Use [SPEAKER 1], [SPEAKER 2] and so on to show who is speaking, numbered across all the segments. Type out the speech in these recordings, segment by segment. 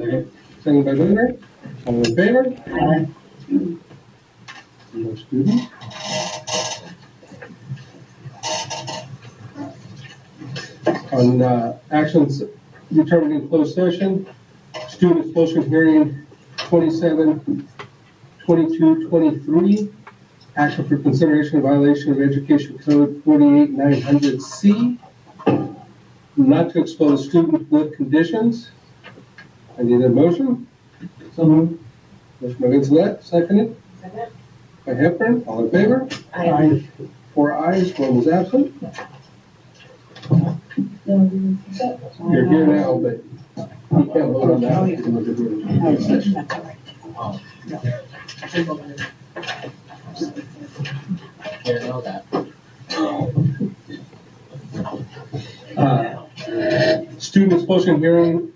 [SPEAKER 1] Second by Linder. All in favor? Aye. No students. On actions determined in closed session, student expulsion hearing 27-22-23, action for consideration of violation of Education Code 48900C, not to expel a student with conditions. I need a motion. So moved. Motion by Vincelette, seconded.
[SPEAKER 2] Second.
[SPEAKER 1] By Hepburn, all in favor?
[SPEAKER 2] Aye.
[SPEAKER 1] 4 ayes, 1 was absent. You're here now, but you can't vote on that. Student expulsion hearing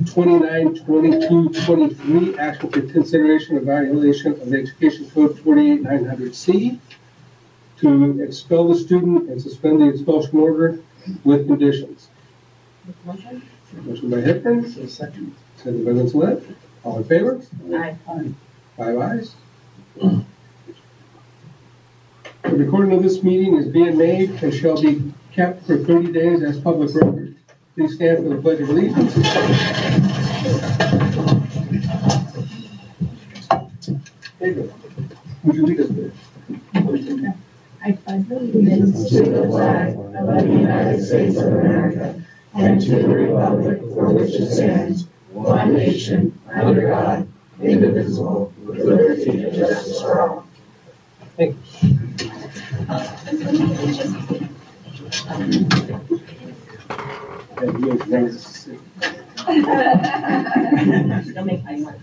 [SPEAKER 1] 29-22-23, action for consideration of violation of the Education Code 48900C to expel the student and suspend the expulsion order with conditions.
[SPEAKER 2] Motion?
[SPEAKER 1] Motion by Hepburn. Second. Second by Vincelette. All in favor?
[SPEAKER 2] Aye.
[SPEAKER 1] 5 ayes. The recording of this meeting is being made and shall be kept for 30 days as public record. Please stand for the Pledge of Allegiance. Would you lead us there?
[SPEAKER 2] I pledge allegiance to the flag of the United States of America and to the republic for which it stands, one nation, under God, indivisible, with liberty and justice for all.
[SPEAKER 1] Thank you.
[SPEAKER 2] Don't make my work.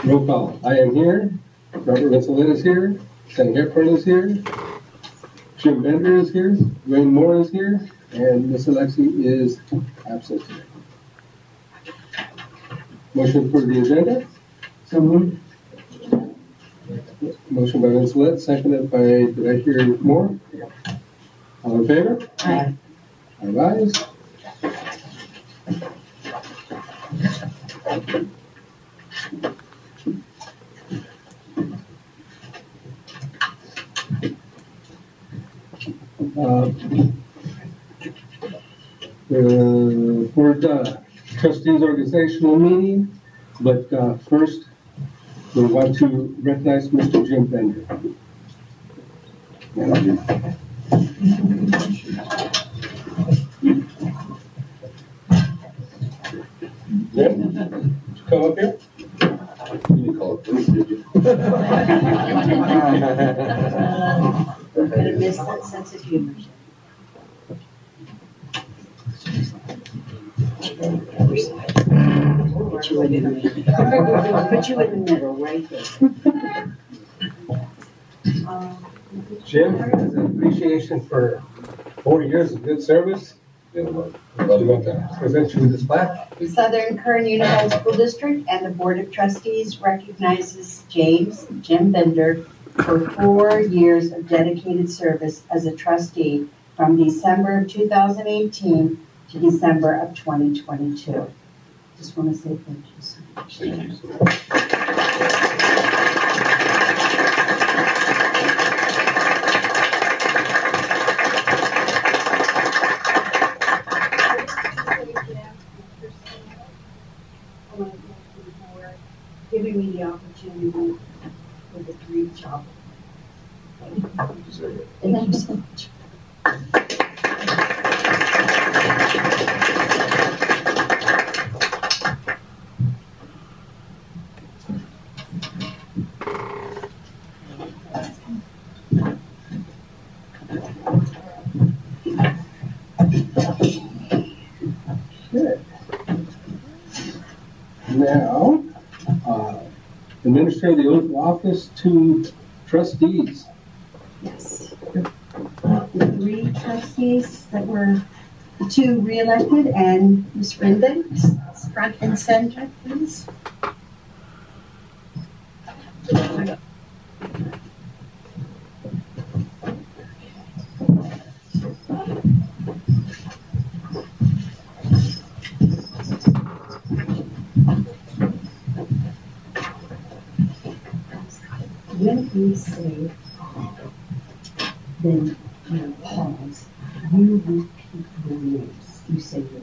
[SPEAKER 1] Roll call. I am here. Robert Vincelette is here. Senator Hepburn is here. Jim Bender is here. Wayne Moore is here. And Miss Alexi is absent today. Motion for the agenda. So moved. Motion by Vincelette, seconded by, did I hear Moore? All in favor?
[SPEAKER 2] Aye.
[SPEAKER 1] 5 ayes. Board Trustees Organizational Meeting, but first we want to recognize Mr. Jim Bender. Jim, did you come up here? You call it police, did you?
[SPEAKER 2] I'm gonna miss that sense of humor. Put you in the middle, right there.
[SPEAKER 1] Jim, as an appreciation for 4 years of good service, we want to present you with this plaque.
[SPEAKER 3] Southern Kern Unified School District and the Board of Trustees recognizes Jim Bender for 4 years of dedicated service as a trustee from December of 2018 to December of 2022. Just want to say thank you so much.
[SPEAKER 4] Thank you so much.
[SPEAKER 3] Giving me the opportunity for the dream job.
[SPEAKER 4] You deserve it.
[SPEAKER 3] Thank you so much.
[SPEAKER 1] Good. Now, administer the oath of office to trustees.
[SPEAKER 3] Yes. The 3 trustees that were the 2 re-elected, and Ms. Rendon, front and center, please. when we say then you pause, you repeat your names. You say yours.
[SPEAKER 2] Do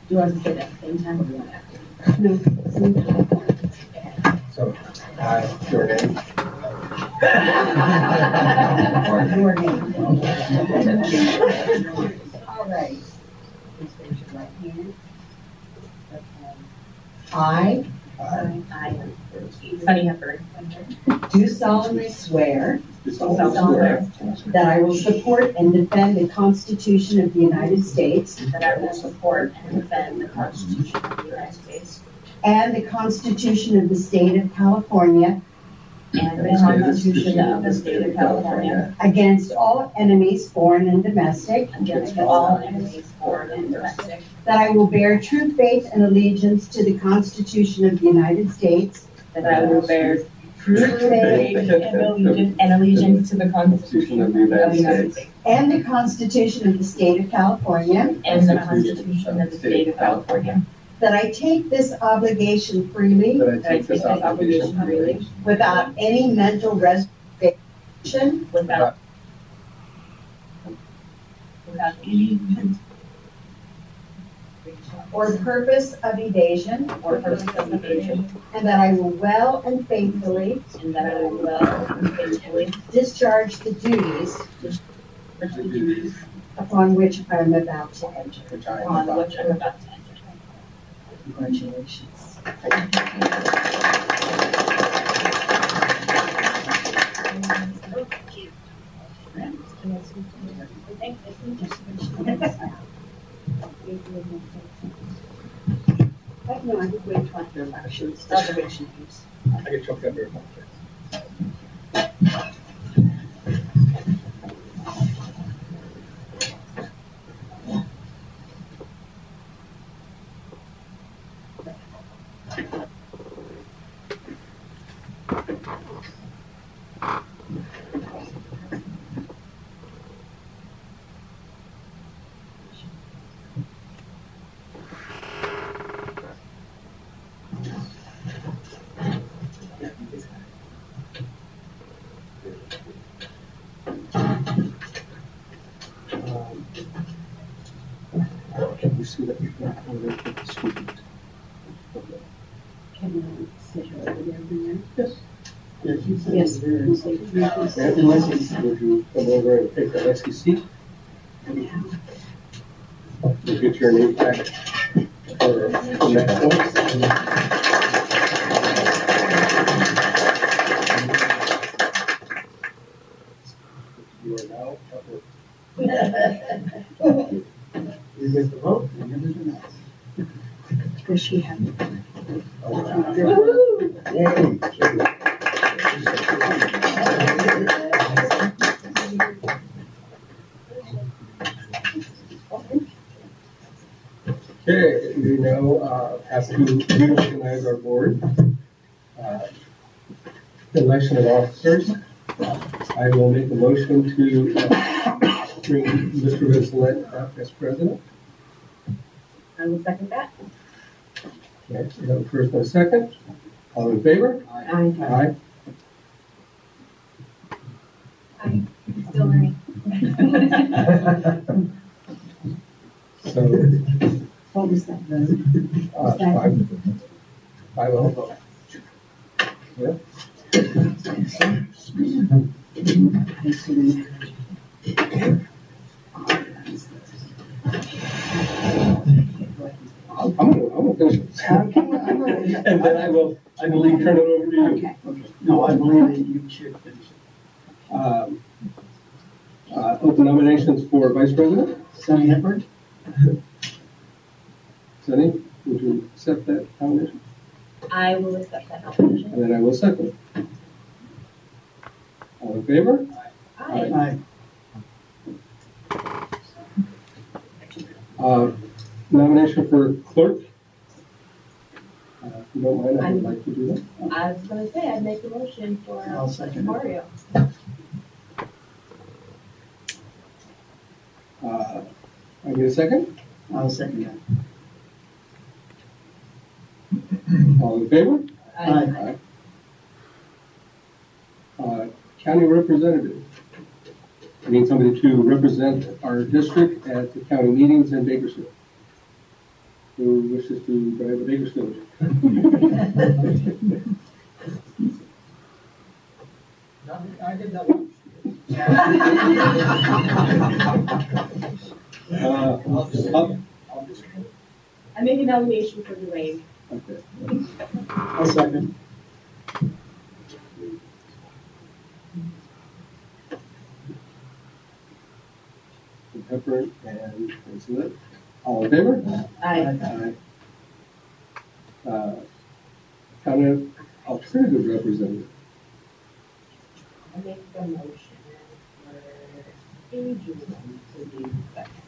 [SPEAKER 2] you want to say that at the same time or do you want after?
[SPEAKER 3] No, same time.
[SPEAKER 1] So, your name?
[SPEAKER 3] Your name. All right. Please raise your right hand. I
[SPEAKER 2] I, Sunny Hepburn,
[SPEAKER 3] do solemnly swear
[SPEAKER 2] do solemnly swear
[SPEAKER 3] that I will support and defend the Constitution of the United States
[SPEAKER 2] that I will support and defend the Constitution of the United States
[SPEAKER 3] and the Constitution of the State of California
[SPEAKER 2] and the Constitution of the State of California
[SPEAKER 3] against all enemies, foreign and domestic,
[SPEAKER 2] against all enemies, foreign and domestic,
[SPEAKER 3] that I will bear true faith and allegiance to the Constitution of the United States
[SPEAKER 2] that I will bear true faith and allegiance to the Constitution of the United States
[SPEAKER 3] and the Constitution of the State of California,
[SPEAKER 2] and the Constitution of the State of California,
[SPEAKER 3] that I take this obligation freely
[SPEAKER 1] That I take this obligation freely
[SPEAKER 3] without any mental reservation
[SPEAKER 2] without any
[SPEAKER 3] or purpose of evasion,
[SPEAKER 2] or purpose of evasion,
[SPEAKER 3] and that I will well and faithfully
[SPEAKER 2] and that I will well and faithfully
[SPEAKER 3] discharge the duties upon which I am about to enter.
[SPEAKER 2] upon which I'm about to enter.
[SPEAKER 3] Congratulations. No, I think we're talking about celebrations.
[SPEAKER 1] I can choke that very much. Can you see that you've got one of the student?
[SPEAKER 3] Can I sit over there?
[SPEAKER 1] Yes.
[SPEAKER 3] Yes.
[SPEAKER 1] Matthew Lexi, would you come over and take the Lexi seat? We'll get your name back for the next one. You are now at work. You get the vote?
[SPEAKER 3] Does she have?
[SPEAKER 1] Okay, we now have to reorganize our board. Election of officers. I will make a motion to bring Mr. Vincelette up as president.
[SPEAKER 2] I will second that.
[SPEAKER 1] Okay, we have a first and a second. All in favor? Aye.
[SPEAKER 2] Still learning.
[SPEAKER 1] So,
[SPEAKER 3] What was that vote?
[SPEAKER 1] five all vote. Yeah. I'm gonna finish this. And then I believe, turn it over to you.
[SPEAKER 3] Okay.
[SPEAKER 5] No, I believe that you should finish
[SPEAKER 1] Open nominations for vice president.
[SPEAKER 5] it. Sunny Hepburn?
[SPEAKER 1] Sunny, would you accept that nomination?
[SPEAKER 2] I will accept that nomination.
[SPEAKER 1] And then I will second. All in favor?
[SPEAKER 2] Aye.
[SPEAKER 5] Aye.
[SPEAKER 1] Nomination for clerk. If you don't mind, I would like to do that.
[SPEAKER 2] I was gonna say, I'd make a motion for
[SPEAKER 5] I'll second it.
[SPEAKER 2] Mario.
[SPEAKER 1] I need a second.
[SPEAKER 5] I'll second that.
[SPEAKER 1] All in favor?
[SPEAKER 5] Aye.
[SPEAKER 1] County representative. We need somebody to represent our district at the county meetings in Bakersfield. Who wishes to drive to Bakersfield?
[SPEAKER 5] I did that one.
[SPEAKER 2] I make a nomination for Dwayne.
[SPEAKER 1] Okay.
[SPEAKER 5] I'll second.
[SPEAKER 1] Pepper and Elizabeth. All in favor?
[SPEAKER 2] Aye.
[SPEAKER 1] County alternative representative.
[SPEAKER 2] I make the motion for Adrian to be second.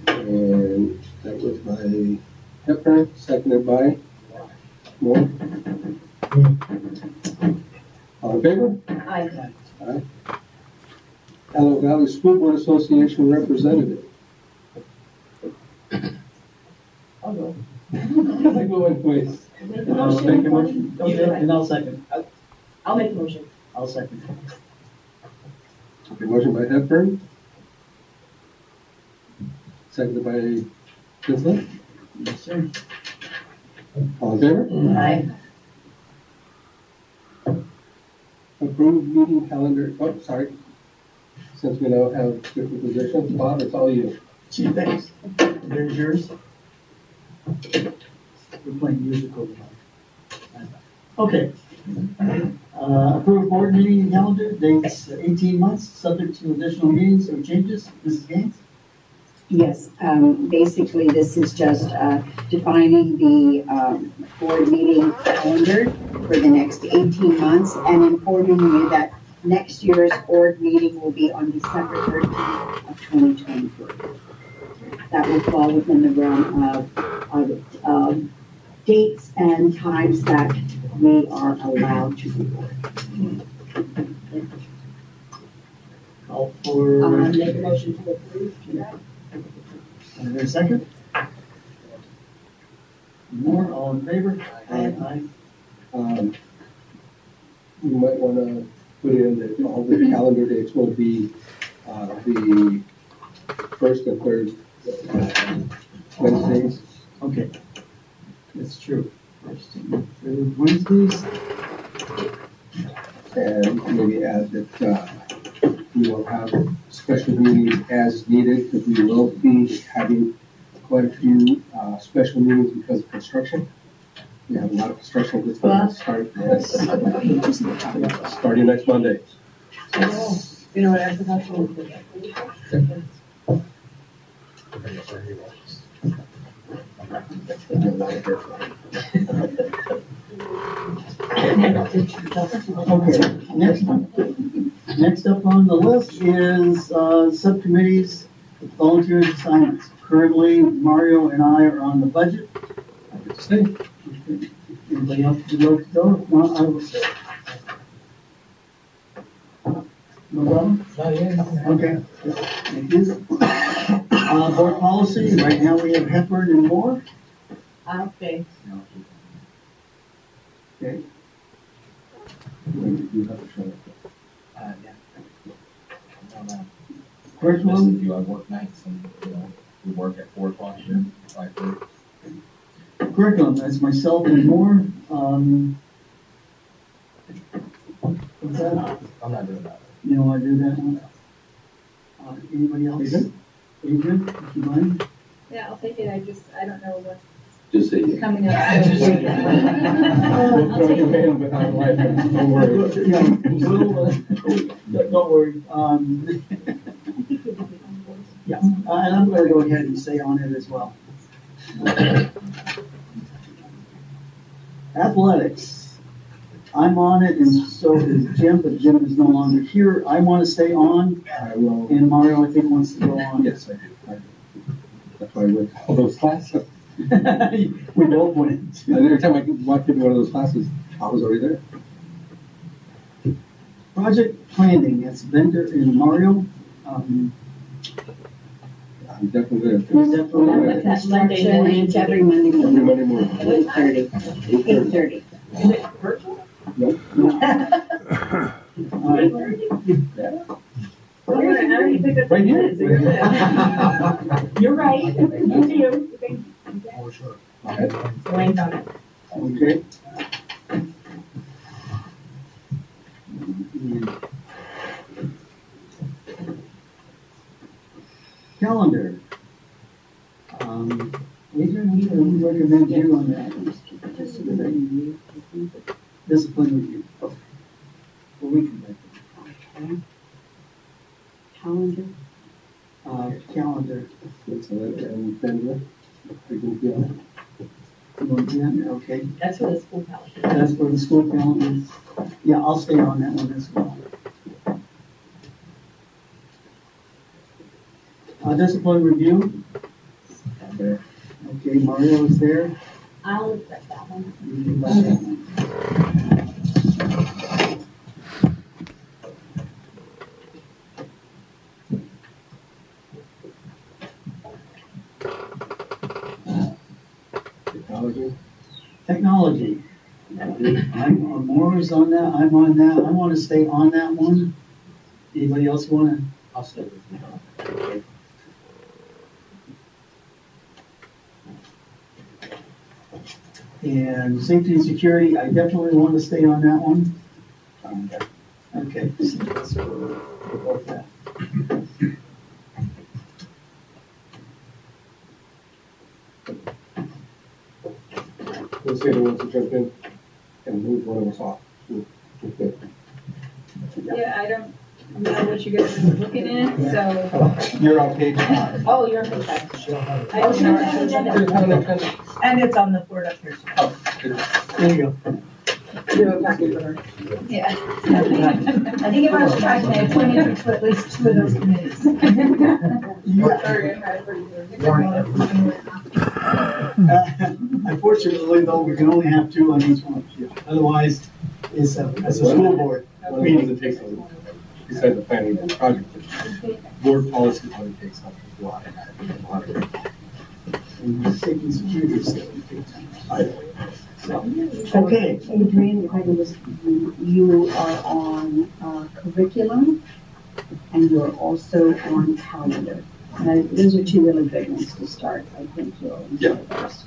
[SPEAKER 1] And that was by Pepper, seconded by Moore. All in favor?
[SPEAKER 2] Aye.
[SPEAKER 1] Aye. Antelope Valley School Board Association representative.
[SPEAKER 2] I'll go.
[SPEAKER 1] I go in place.
[SPEAKER 2] Make the
[SPEAKER 5] I'll make a
[SPEAKER 2] motion.
[SPEAKER 5] motion. Okay, and I'll second.
[SPEAKER 2] I'll make the motion.
[SPEAKER 5] I'll second.
[SPEAKER 1] Okay, motion by Hepburn. Seconded by Vincent.
[SPEAKER 5] Yes, sir.
[SPEAKER 1] All in favor?
[SPEAKER 2] Aye.
[SPEAKER 1] Approved meeting calendar, oh, sorry. Since we now have different positions, Bob, it's all you.
[SPEAKER 5] Gee, thanks. There's yours. We're playing musical. Okay. Approved board meeting calendar, dates 18 months, subject to additional meetings or changes. Mrs. Gaines?
[SPEAKER 3] Yes, basically, this is just defining the board meeting calendar for the next 18 months and informing you that next year's board meeting will be on December 13th of 2024. That will fall within the realm of dates and times that we are allowed to report.
[SPEAKER 5] Call for,
[SPEAKER 2] Make a motion to approve that.
[SPEAKER 5] is there a second? More, all in favor?
[SPEAKER 2] Aye.
[SPEAKER 1] You might want to put in that all the calendar dates will be the first and third Wednesdays.
[SPEAKER 5] Okay. That's true. First and third Wednesdays.
[SPEAKER 1] And maybe add that we will have special meetings as needed, because we will be having quite a few special meetings because of construction. We have a lot of construction that's going to start starting next Monday.
[SPEAKER 2] You know what, I forgot to look at that.
[SPEAKER 5] Okay, next up on the list is subcommittees, volunteers assignments. Currently, Mario and I are on the budget.
[SPEAKER 1] I get to stay.
[SPEAKER 5] Anybody else would like to go? If not, I will stay. No problem? Okay. Thank you. Board policy, right now we have Hepburn and Moore.
[SPEAKER 2] I'll stay.
[SPEAKER 5] Okay.
[SPEAKER 1] You have to show it.
[SPEAKER 5] Curriculum,
[SPEAKER 4] Listen to you, I work nights and, we work at 4:00 here, 5:30.
[SPEAKER 5] curriculum, that's myself and Moore. What's that?
[SPEAKER 4] I'm not doing that.
[SPEAKER 5] You know, I do that one. Anybody else?
[SPEAKER 1] Adrian?
[SPEAKER 5] Adrian, if you mind?
[SPEAKER 2] Yeah, I'll take it, I don't know what's
[SPEAKER 4] Just say it.
[SPEAKER 2] coming up.
[SPEAKER 1] We'll throw you in without life, don't worry.
[SPEAKER 5] Yeah, don't worry. Yeah, and I'm gonna go ahead and stay on it as well. Athletics. I'm on it and so is Jim, but Jim is no longer here. I want to stay on
[SPEAKER 1] I will,
[SPEAKER 5] and Mario, I think, wants to go on.
[SPEAKER 1] yes, I do. That's why I went to all those classes.
[SPEAKER 5] We both went.
[SPEAKER 1] And every time I walked into one of those classes, I was already there.
[SPEAKER 5] Project planning, that's Bender and Mario.
[SPEAKER 1] definitely good.
[SPEAKER 5] Is that for
[SPEAKER 3] With that
[SPEAKER 2] Monday
[SPEAKER 3] luncheon,
[SPEAKER 2] morning.
[SPEAKER 3] it's every Monday
[SPEAKER 1] Every
[SPEAKER 3] morning,
[SPEAKER 1] Monday morning.
[SPEAKER 3] 8:30. 8:30.
[SPEAKER 2] Is it virtual?
[SPEAKER 1] Nope.
[SPEAKER 5] All right.
[SPEAKER 1] Right here.
[SPEAKER 2] You're right. You do.
[SPEAKER 4] For sure.
[SPEAKER 2] Blame on it.
[SPEAKER 1] Okay.
[SPEAKER 5] Calendar. Adrian, we recommend you on that. Discipline review. Oh. Well, we can make
[SPEAKER 3] Okay. Calendar.
[SPEAKER 5] calendar.
[SPEAKER 1] That's it, and then we can do that.
[SPEAKER 5] You want to do that? Okay,
[SPEAKER 2] That's for the school calendar.
[SPEAKER 5] that's for the school calendar. Yeah, I'll stay on that one as well. Discipline review.
[SPEAKER 1] Okay.
[SPEAKER 5] Okay, Mario is there.
[SPEAKER 2] I'll accept that one.
[SPEAKER 5] You can buy that one.
[SPEAKER 1] Technology.
[SPEAKER 5] Technology. Maura's on that, I'm on that, I want to stay on that one. Anybody else want to?
[SPEAKER 4] I'll stay with you.
[SPEAKER 5] And safety and security, I definitely want to stay on that one. Okay. So that's for both that.
[SPEAKER 1] Let's say the ones to jump in and move one of us off. Okay.
[SPEAKER 2] Yeah, I don't know what you guys are looking at, so.
[SPEAKER 1] You're on page 5.
[SPEAKER 2] Oh, you're okay. I don't know. And it's on the board up here. too.
[SPEAKER 5] There you go.
[SPEAKER 2] Do a package with her. Yeah.
[SPEAKER 3] I think if I was tracking, I appointed you to at least 2 of those committees.
[SPEAKER 5] Unfortunately, though, we can only have 2 on each one. Otherwise, it's a school board.
[SPEAKER 1] What means it takes, besides the planning and project, board policy only takes up a lot.
[SPEAKER 5] And safety and security is still a big time.
[SPEAKER 3] So,
[SPEAKER 5] Okay.
[SPEAKER 3] Adrian, if I can just, you are on curriculum, and you're also on calendar. And those are 2 really big ones to start. I think you'll enjoy those.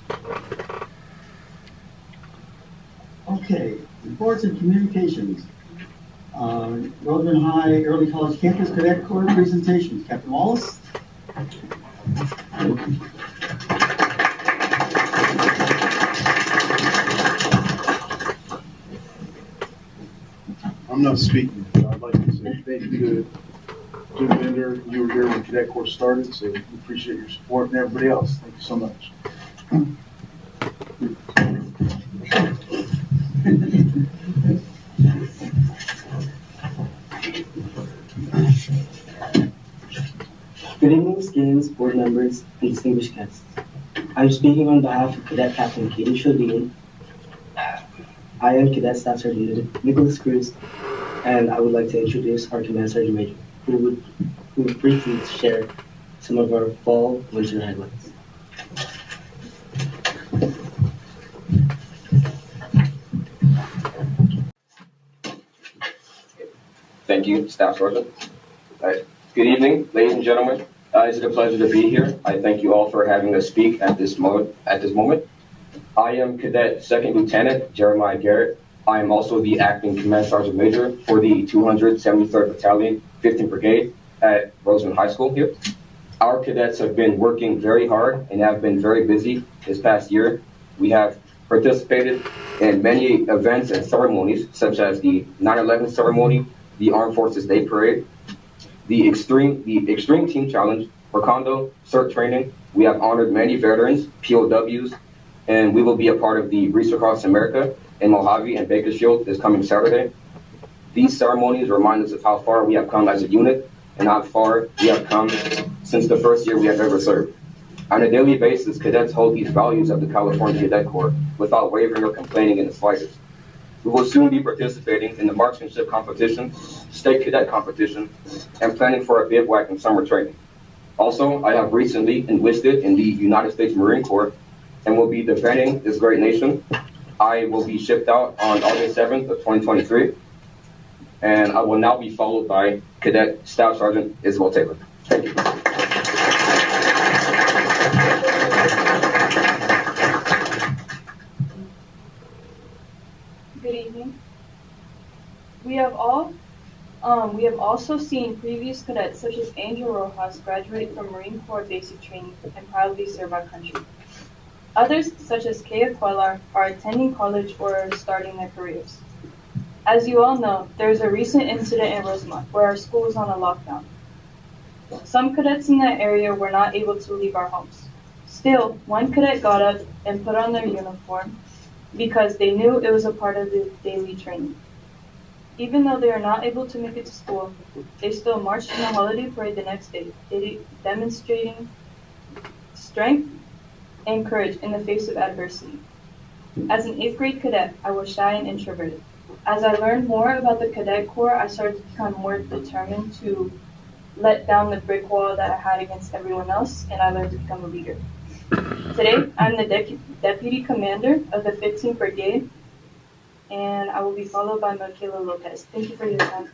[SPEAKER 5] Okay, reports and communications. Roseman High Early College Campus Cadet Corps presentations. Captain Wallace?
[SPEAKER 6] I'm not speaking, but I'd like to say thank you to Jim Bender. You were here when Cadet Corps started, so we appreciate your support and everybody else. Thank you so much.
[SPEAKER 7] Good evening, students, board members, and distinguished guests. I'm speaking on behalf of Cadet Captain Katie Chodine. I am Cadet Staff Sergeant Nicholas Skusd, and I would like to introduce our Command Sergeant Major, who would briefly share some of our fall/winter highlights.
[SPEAKER 8] Thank you, Staff Sergeant. Good evening, ladies and gentlemen. It's a pleasure to be here. I thank you all for having us speak at this moment. I am Cadet Second Lieutenant Jeremiah Garrett. I am also the acting Command Sergeant Major for the 273rd Battalion, 15th Brigade at Roseman High School here. Our cadets have been working very hard and have been very busy this past year. We have participated in many events and ceremonies, such as the 9/11 ceremony, the Armed Forces Day Parade, the Extreme Team Challenge, Recondo, CERT training. We have honored many veterans, POWs, and we will be a part of the Reach Across America in Mojave and Bakersfield this coming Saturday. These ceremonies remind us of how far we have come as a unit and how far we have come since the first year we have ever served. On a daily basis, cadets hold these values of the California Cadet Corps without wavering or complaining in the slightest. We will soon be participating in the marksmanship competition, state cadet competition, and planning for a bivouac and summer training. Also, I have recently enlisted in the United States Marine Corps and will be defending this great nation. I will be shipped out on August 7th of 2023, and I will now be followed by Cadet Staff Sergeant Isabel Taylor. Thank you.
[SPEAKER 9] Good evening. We have also seen previous cadets such as Angel Rojas graduate from Marine Corps basic training and proudly serve our country. Others, such as Kaya Quellar, are attending college or are starting their careers. As you all know, there is a recent incident in Rosemont where our school was on a lockdown. Some cadets in that area were not able to leave our homes. Still, one cadet got up and put on their uniform because they knew it was a part of the daily training. Even though they are not able to make it to school, they still marched in the holiday parade the next day, demonstrating strength and courage in the face of adversity. As an 8th grade cadet, I was shy and introverted. As I learned more about the Cadet Corps, I started to become more determined to let down the brick wall that I had against everyone else, and I learned to become a leader. Today, I'm the Deputy Commander of the 15th Brigade, and I will be followed by Michaela Lopez. Thank you for your time.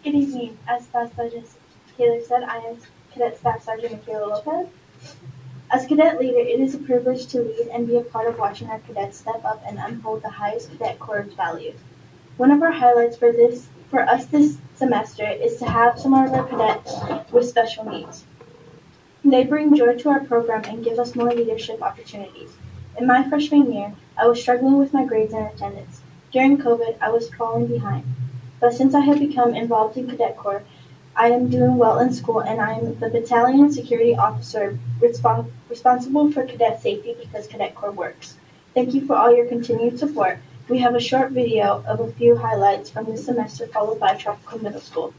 [SPEAKER 10] Good evening. As Staff Sergeant Taylor said, I am Cadet Staff Sergeant Michaela Lopez. As cadet leader, it is a privilege to lead and be a part of watching our cadets step up and uphold the highest Cadet Corps values. One of our highlights for us this semester is to have some of our cadets with special needs. They bring joy to our program and give us more leadership opportunities. In my freshman year, I was struggling with my grades and attendance. During COVID, I was falling behind. But since I have become involved in Cadet Corps, I am doing well in school, and I am the battalion security officer responsible for cadet safety because Cadet Corps works. Thank you for all your continued support. We have a short video of a few highlights from this semester followed by Tropical Middle School.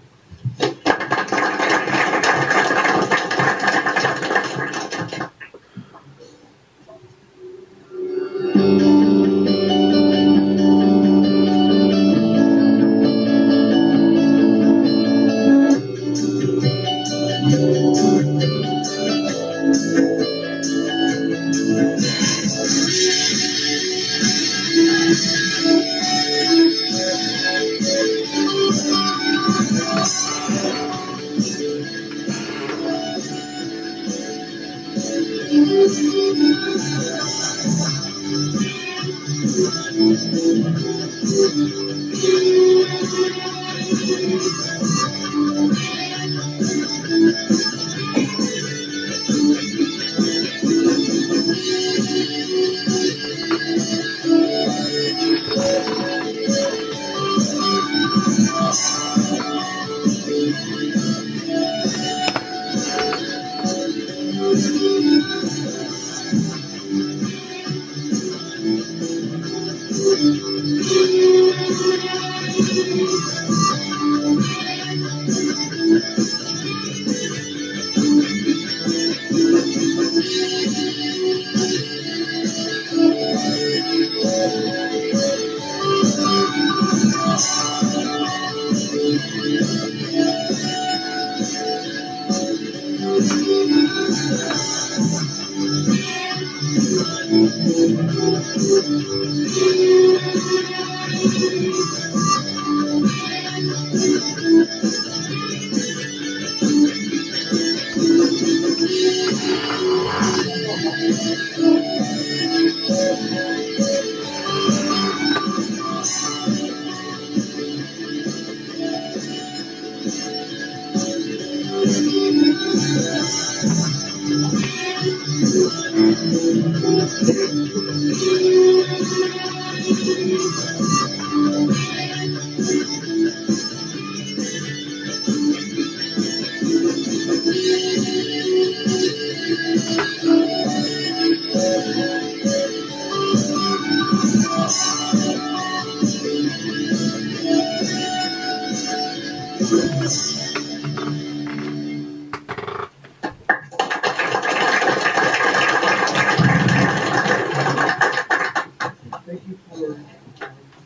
[SPEAKER 5] you for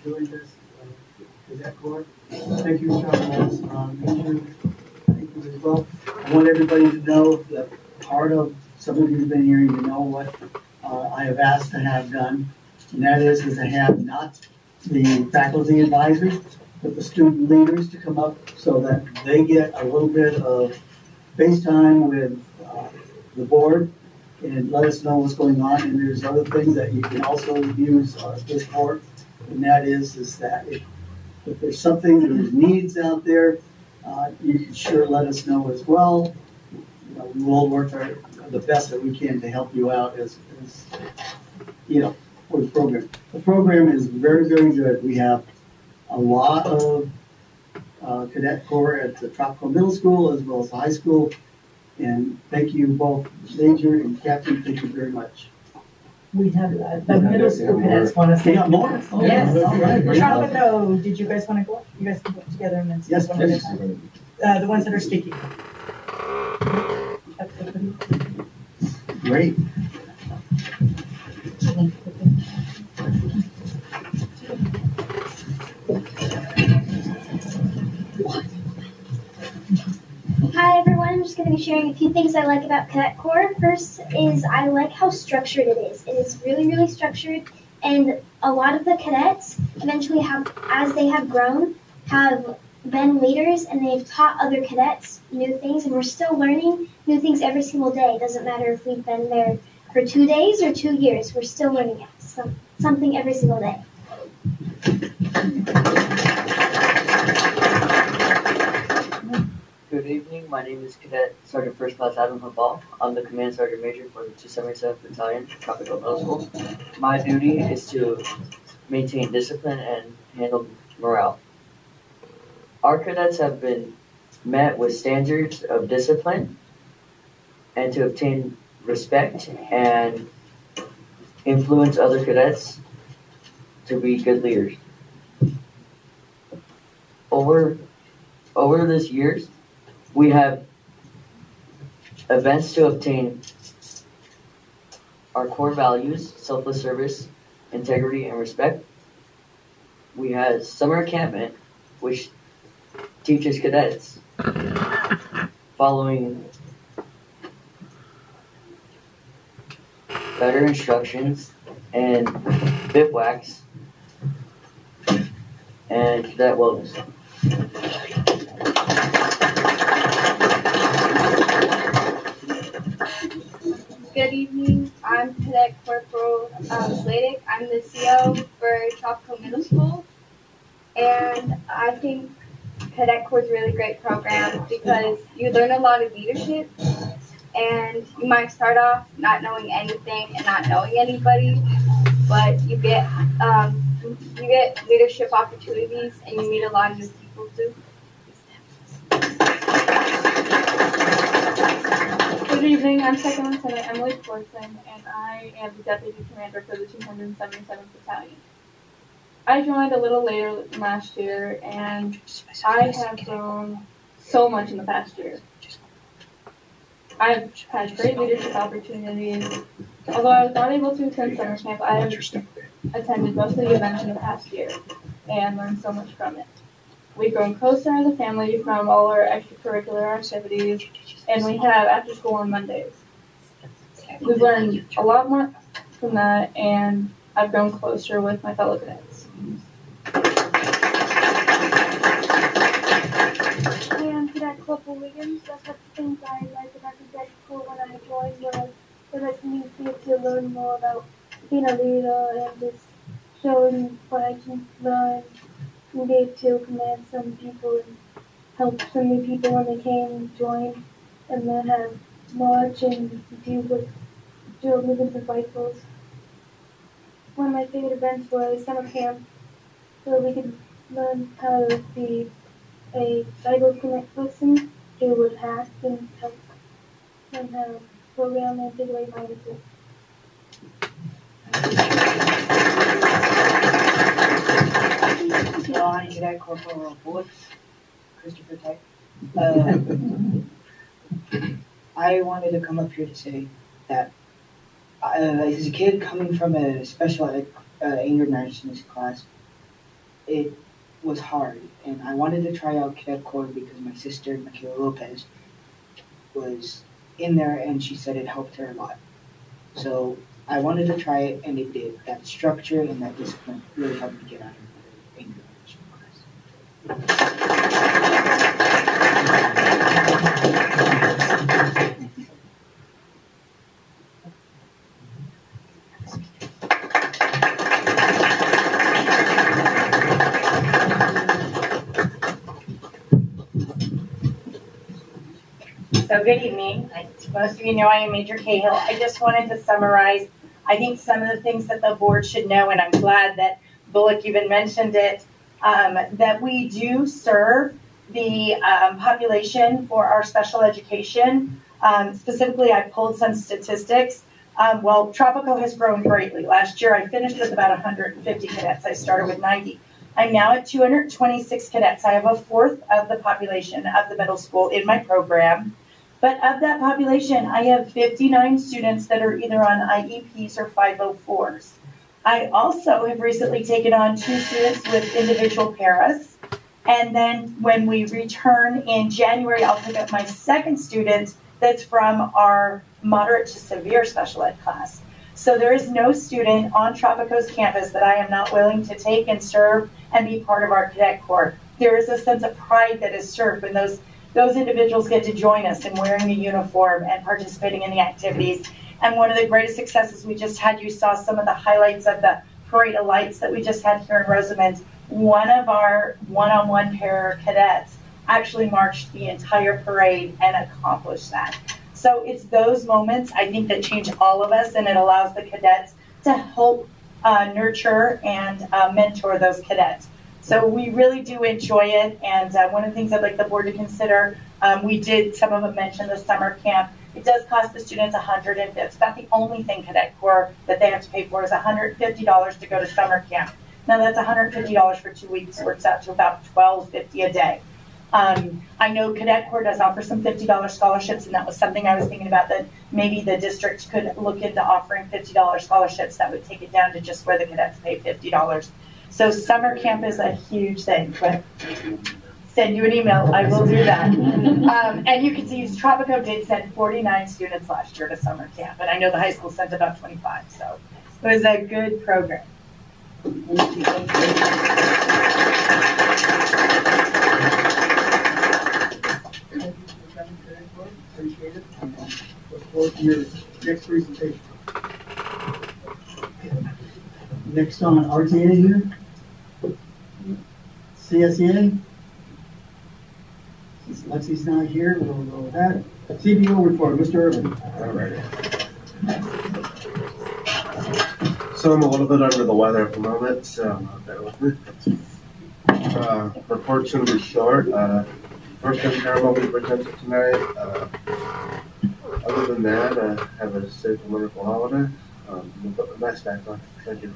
[SPEAKER 5] doing this, Cadet Corps. Thank you, Charles, Major, thank you as well. I want everybody to know that part of, some of you have been hearing to know what I have asked to have done, and that is to have not the faculty advisors, but the student leaders to come up so that they get a little bit of face time with the board and let us know what's going on. And there's other things that you can also use this for, and that is that if there's something, there's needs out there, you can sure let us know as well. You know, we will work the best that we can to help you out as for the program. The program is very, very good. We have a lot of Cadet Corps at the Tropical Middle School as well as the high school. And thank you both, Major and Captain, thank you very much.
[SPEAKER 2] We have, the middle school cadets want to say.
[SPEAKER 5] We got more?
[SPEAKER 2] Yes.
[SPEAKER 5] All right, great.
[SPEAKER 2] Tropico, did you guys want to go? You guys can go together and then.
[SPEAKER 5] Yes,
[SPEAKER 2] one at a
[SPEAKER 5] please.
[SPEAKER 2] time. The ones that are speaking.
[SPEAKER 5] Great.
[SPEAKER 10] Hi everyone, I'm just going to be sharing a few things I like about Cadet Corps. First is I like how structured it is. It is really, really structured, and a lot of the cadets eventually have, as they have grown, have been leaders, and they've taught other cadets new things, and we're still learning new things every single day. It doesn't matter if we've been there for 2 days or 2 years, we're still learning something every single day.
[SPEAKER 11] Good evening, my name is Cadet Sergeant First Class Adam Habal. I'm the Command Sergeant Major for the 277th Battalion, Tropical Middle School. My duty is to maintain discipline and handle morale. Our cadets have been met with standards of discipline and to obtain respect and influence other cadets to be good leaders. Over this years, we have events to obtain our core values, selfless service, integrity, and respect. We had summer encampment, which teaches cadets following better instructions and bivouacs and cadet wellness.
[SPEAKER 9] Good evening, I'm Cadet Corporal Sladik. I'm the CO for Tropical Middle School, and I think Cadet Corps is a really great program because you learn a lot of leadership, and you might start off not knowing anything and not knowing anybody, but you get leadership opportunities and you meet a lot of new people too. Good evening, I'm Second Lieutenant Emily Corson, and I am the Deputy Commander for the 277th Battalion. I joined a little later last year, and I have grown so much in the past year. I've had great leadership opportunities. Although I was not able to attend summer camp, I have attended most of the events in the past year and learned so much from it. We've grown closer as a family from all our extracurricular activities, and we have after school on Mondays. We've learned a lot more from that, and I've grown closer with my fellow cadets.
[SPEAKER 10] I am Cadet Corporal Williams. That's what the things I like about Cadet Corps when I joined was it lets me get to learn more about being a leader and just showing what I can learn and be able to command some people and help so many people when they came and joined and then have march and do movements with rifles. One of my favorite events was summer camp where we could learn how to be a Bible Connect person who would hack and help learn how to program and take away viruses.
[SPEAKER 12] Hello, I'm Cadet Corporal Bullock, Christopher Tech. I wanted to come up here to say that as a kid coming from a special ed
[SPEAKER 5] anger management class, it was hard. And I wanted to try out Cadet Corps because my sister, Michaela Lopez, was in there and she said it helped her a lot. So I wanted to try it and it did. That structure and that discipline really helped me get out of the anger management class.
[SPEAKER 13] So good evening. Most of you know I am Major Cahill. I just wanted to summarize, I think, some of the things that the board should know, and I'm glad that Bullock even mentioned it, that we do serve the population for our special education. Specifically, I pulled some statistics. Well, Tropico has grown greatly. Last year, I finished with about 150 cadets. I started with 90. I'm now at 226 cadets. I have a fourth of the population of the middle school in my program. But of that population, I have 59 students that are either on IEPs or 504s. I also have recently taken on 2 students with individual paras. And then when we return in January, I'll pick up my second student that's from our moderate to severe special ed class. So there is no student on Tropico's campus that I am not willing to take and serve and be part of our Cadet Corps. There is a sense of pride that is served when those individuals get to join us in wearing the uniform and participating in the activities. And one of the greatest successes we just had, you saw some of the highlights of the parade of lights that we just had here in Rosamond. One of our one-on-one pair cadets actually marched the entire parade and accomplished that. So it's those moments, I think, that change all of us, and it allows the cadets to help nurture and mentor those cadets. So we really do enjoy it, and one of the things I'd like the board to consider, some of them mentioned the summer camp. It does cost the students $150. It's about the only thing Cadet Corps that they have to pay for is $150 to go to summer camp. Now that's $150 for 2 weeks, works out to about $12.50 a day. I know Cadet Corps does offer some $50 scholarships, and that was something I was thinking about, that maybe the district could look into offering $50 scholarships. That would take it down to just where the cadets pay $50. So summer camp is a huge thing, but send you an email, I will do that. And you can see Tropico did send 49 students last year to summer camp, and I know the high school sent about 25, so it was a good program.
[SPEAKER 5] Thank you. Appreciate it. Look forward to your next presentation. Next on RTA here. CSEA. Since Lexi's not here, we'll go with that. CBO report, Mr. Irvin.
[SPEAKER 14] All right. So I'm a little bit under the weather at the moment, so bear with me. Report's going to be short. First and Caramel will be presented tonight. Other than that, have a safe and wonderful holiday. We'll put the mask back on. Thank you.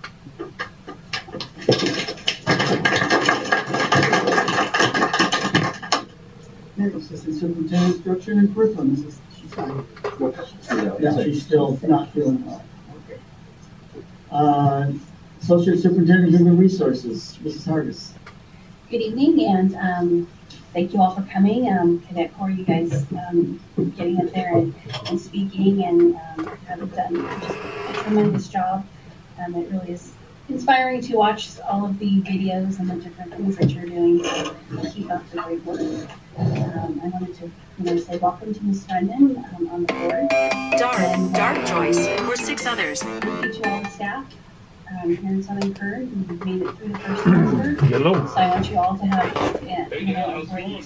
[SPEAKER 5] Assistant Superintendent Instruction and Curriculum, she's fine. Yeah, she's still not feeling well. Okay. Associate Superintendent Human Resources, Mrs. Hargis.
[SPEAKER 15] Good evening, and thank you all for coming. Cadet Corps, you guys getting up there and speaking and have done just a tremendous job. It really is inspiring to watch all of the videos and the different things that you're doing to keep up the great work. I wanted to say welcome to Ms. Brendan on the board.
[SPEAKER 16] Dark Joyce, or 6 others.
[SPEAKER 15] Thank you to all the staff here in Southern Kern who made it through the first semester. Hello. So I want you all to have a great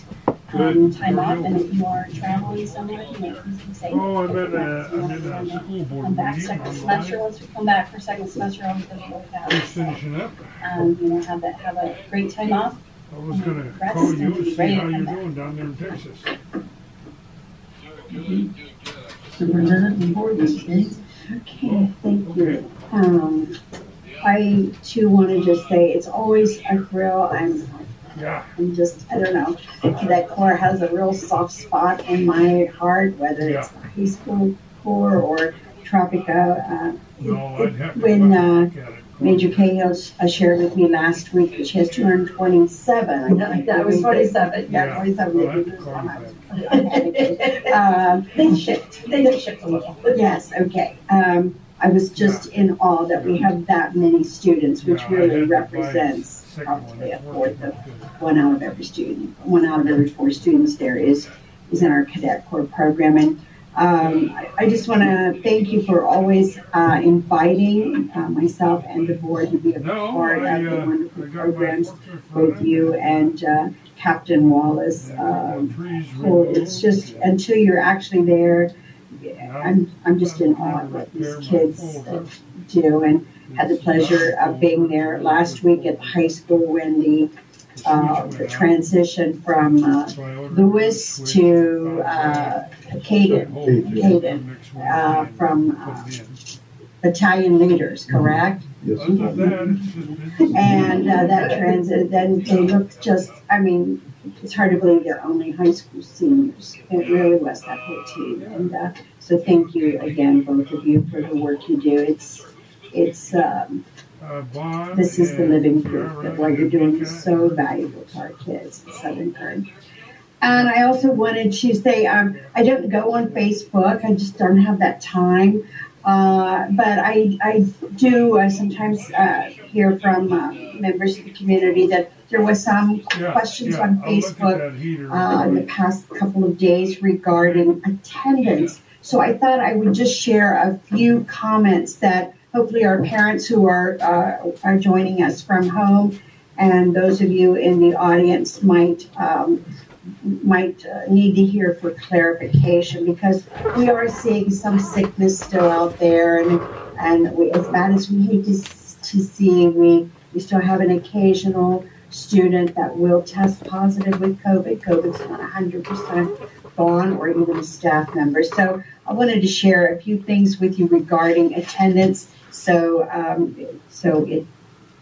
[SPEAKER 15] time off, and if you are traveling somewhere, please be safe.
[SPEAKER 17] Oh, I'm in a school board
[SPEAKER 15] Come back
[SPEAKER 17] meeting.
[SPEAKER 15] second semester. Once we come back for second semester, I'll be able to have
[SPEAKER 17] Just finishing up.
[SPEAKER 15] have a great time off.
[SPEAKER 17] I was gonna
[SPEAKER 15] Rest
[SPEAKER 17] call
[SPEAKER 15] and
[SPEAKER 17] you
[SPEAKER 15] be
[SPEAKER 17] and see
[SPEAKER 15] ready to
[SPEAKER 17] how
[SPEAKER 15] come
[SPEAKER 17] you're
[SPEAKER 15] back.
[SPEAKER 17] doing down there in Texas.
[SPEAKER 5] Superintendent report, Mrs. Gaines.
[SPEAKER 3] Okay, thank you. I too want to just say it's always a thrill. I'm just, I don't know, Cadet Corps has a real soft spot in my heart, whether it's the high school corps or Tropico. Major Cahill shared with me last week that she has 227.
[SPEAKER 13] That was 27,
[SPEAKER 3] Yeah,
[SPEAKER 13] yes.
[SPEAKER 3] 27.
[SPEAKER 13] They shipped a little.
[SPEAKER 3] Yes, okay. I was just in awe that we have that many students, which really represents probably a fourth of one out of every student. 1 out of every 4 students there is in our Cadet Corps program. And I just want to thank you for always inviting myself and the board to be a part of the wonderful programs with you and Captain Wallace. It's just until you're actually there, I'm just in awe of what these kids do, and had the pleasure of being there last week at the high school when the transition from Lewis to Caden from battalion leaders, correct?
[SPEAKER 14] Yes.
[SPEAKER 3] And that transit, then they look just, I mean, it's hard to believe they're only high school seniors. It really was that whole team. And so thank you again, both of you, for the work you do. It's this is the living proof that what you're doing is so valuable to our kids in Southern Kern. And I also wanted to say, I don't go on Facebook. I just don't have that time. But I do sometimes hear from members of the community that there was some questions on Facebook in the past couple of days regarding attendance. So I thought I would just share a few comments that hopefully our parents who are joining us from home and those of you in the audience might need to hear for clarification, because we are seeing some sickness still out there, and we, as bad as we hate to see, we still have an occasional student that will test positive with COVID. COVID's not 100% gone, or even a staff member. So I wanted to share a few things with you regarding attendance, so it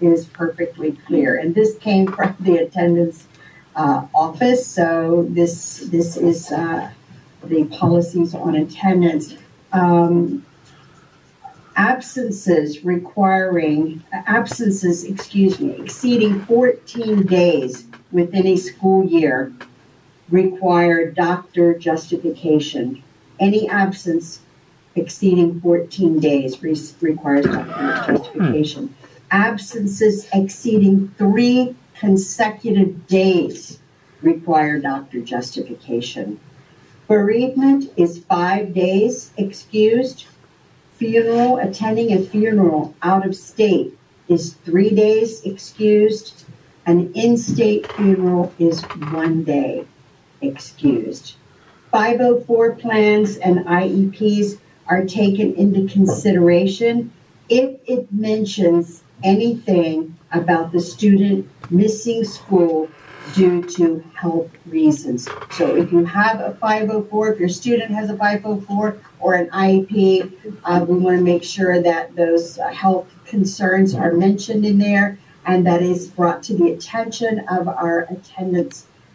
[SPEAKER 3] is perfectly clear. And this came from the attendance office. So this is the policies on attendance. Absences exceeding 14 days within a school year require doctor justification. Any absence exceeding 14 days requires doctor justification. Absences exceeding 3 consecutive days require doctor justification. Bereavement is 5 days excused. Attending a funeral out of state is 3 days excused. An in-state funeral is 1 day excused. 504 plans and IEPs are taken into consideration if it mentions anything about the student missing school due to health reasons. So if you have a 504, if your student has a 504 or an IEP, we want to make sure that those health concerns are mentioned in there, and that is brought to the attention of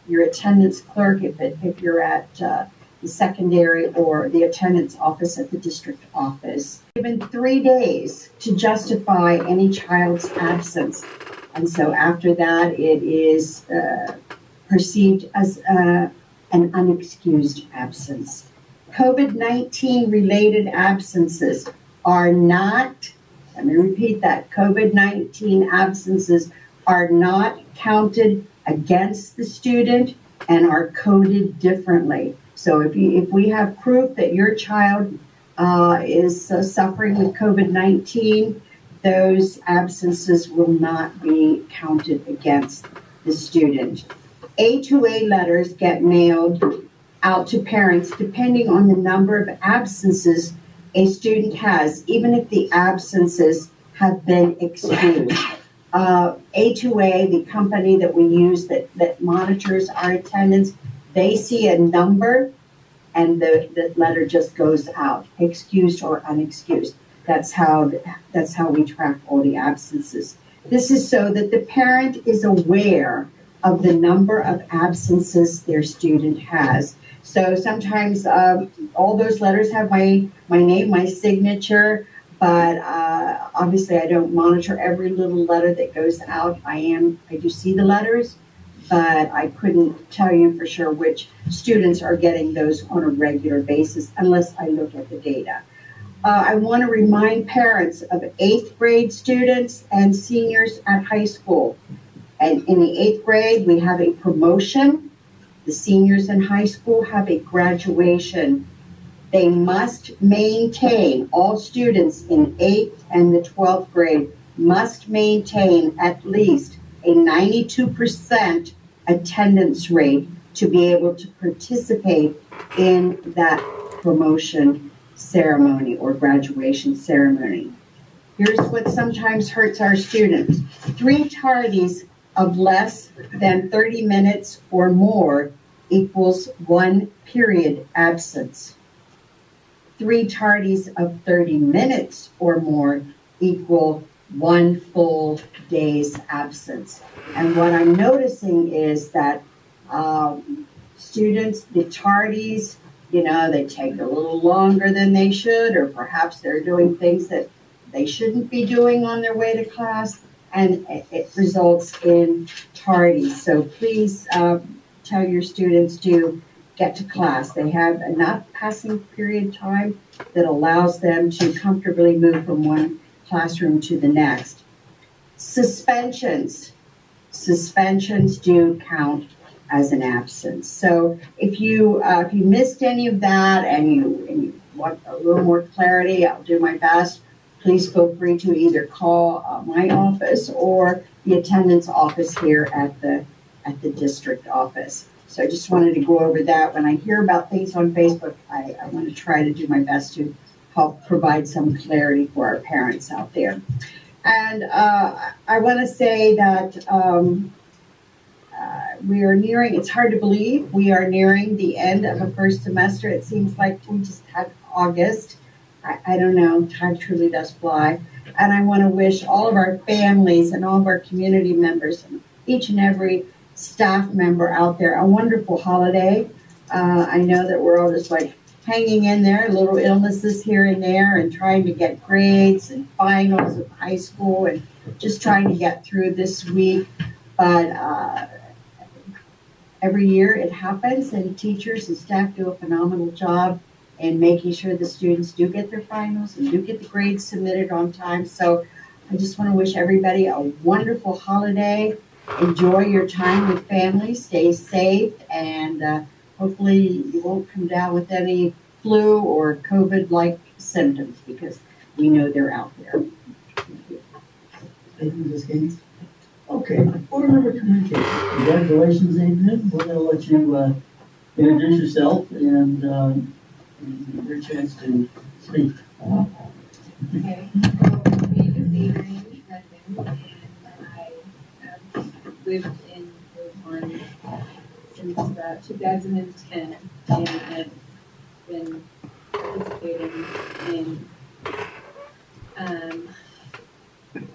[SPEAKER 3] your attendance clerk if you're at the secondary or the attendance office at the district office. Given 3 days to justify any child's absence. And so after that, it is perceived as an unexcused absence. COVID-19 related absences are not, let me repeat that, COVID-19 absences are not counted against the student and are coded differently. So if we have proof that your child is suffering with COVID-19, those absences will not be counted against the student. A2A letters get mailed out to parents depending on the number of absences a student has, even if the absences have been excused. A2A, the company that we use that monitors our attendance, they see a number and the letter just goes out, excused or unexcused. That's how we track all the absences. This is so that the parent is aware of the number of absences their student has. So sometimes all those letters have my name, my signature, But obviously, I don't monitor every little letter that goes out. I do see the letters, but I couldn't tell you for sure which students are getting those on a regular basis unless I look at the data. I want to remind parents of 8th grade students and seniors at high school. And in the 8th grade, we have a promotion. The seniors in high school have a graduation. They must maintain, all students in 8th and the 12th grade must maintain at least a 92% attendance rate to be able to participate in that promotion ceremony or graduation ceremony. Here's what sometimes hurts our students. 3 tardies of less than 30 minutes or more equals 1 period absence. 3 tardies of 30 minutes or more equal 1 full day's absence. And what I'm noticing is that students, the tardies, they take a little longer than they should, or perhaps they're doing things that they shouldn't be doing on their way to class, and it results in tardies. So please tell your students to get to class. They have enough passing period time that allows them to comfortably move from one classroom to the next. Suspensions do count as an absence. So if you missed any of that and you want a little more clarity, I'll do my best. Please feel free to either call my office or the attendance office here at the district office. So I just wanted to go over that. When I hear about things on Facebook, I want to try to do my best to help provide some clarity for our parents out there. And I want to say that we are nearing, it's hard to believe, we are nearing the end of a first semester. It seems like we just had August. I don't know, time truly does fly. And I want to wish all of our families and all of our community members, and each and every staff member out there, a wonderful holiday. I know that we're all just like hanging in there, little illnesses here and there, and trying to get grades and finals of high school and just trying to get through this week. But every year it happens, and teachers and staff do a phenomenal job in making sure the students do get their finals and do get the grades submitted on time. So I just want to wish everybody a wonderful holiday. Enjoy your time with family, stay safe, and hopefully you won't come down with any flu or COVID-like symptoms, because we know they're out there.
[SPEAKER 5] Thank you, Ms. Gaines. Okay, board member communication. Congratulations, Adrian. We're gonna let you introduce yourself and your chance to speak.
[SPEAKER 18] Okay, so my name is Adrian Redmond, and I have lived in Roseland since about 2010, and have been participating in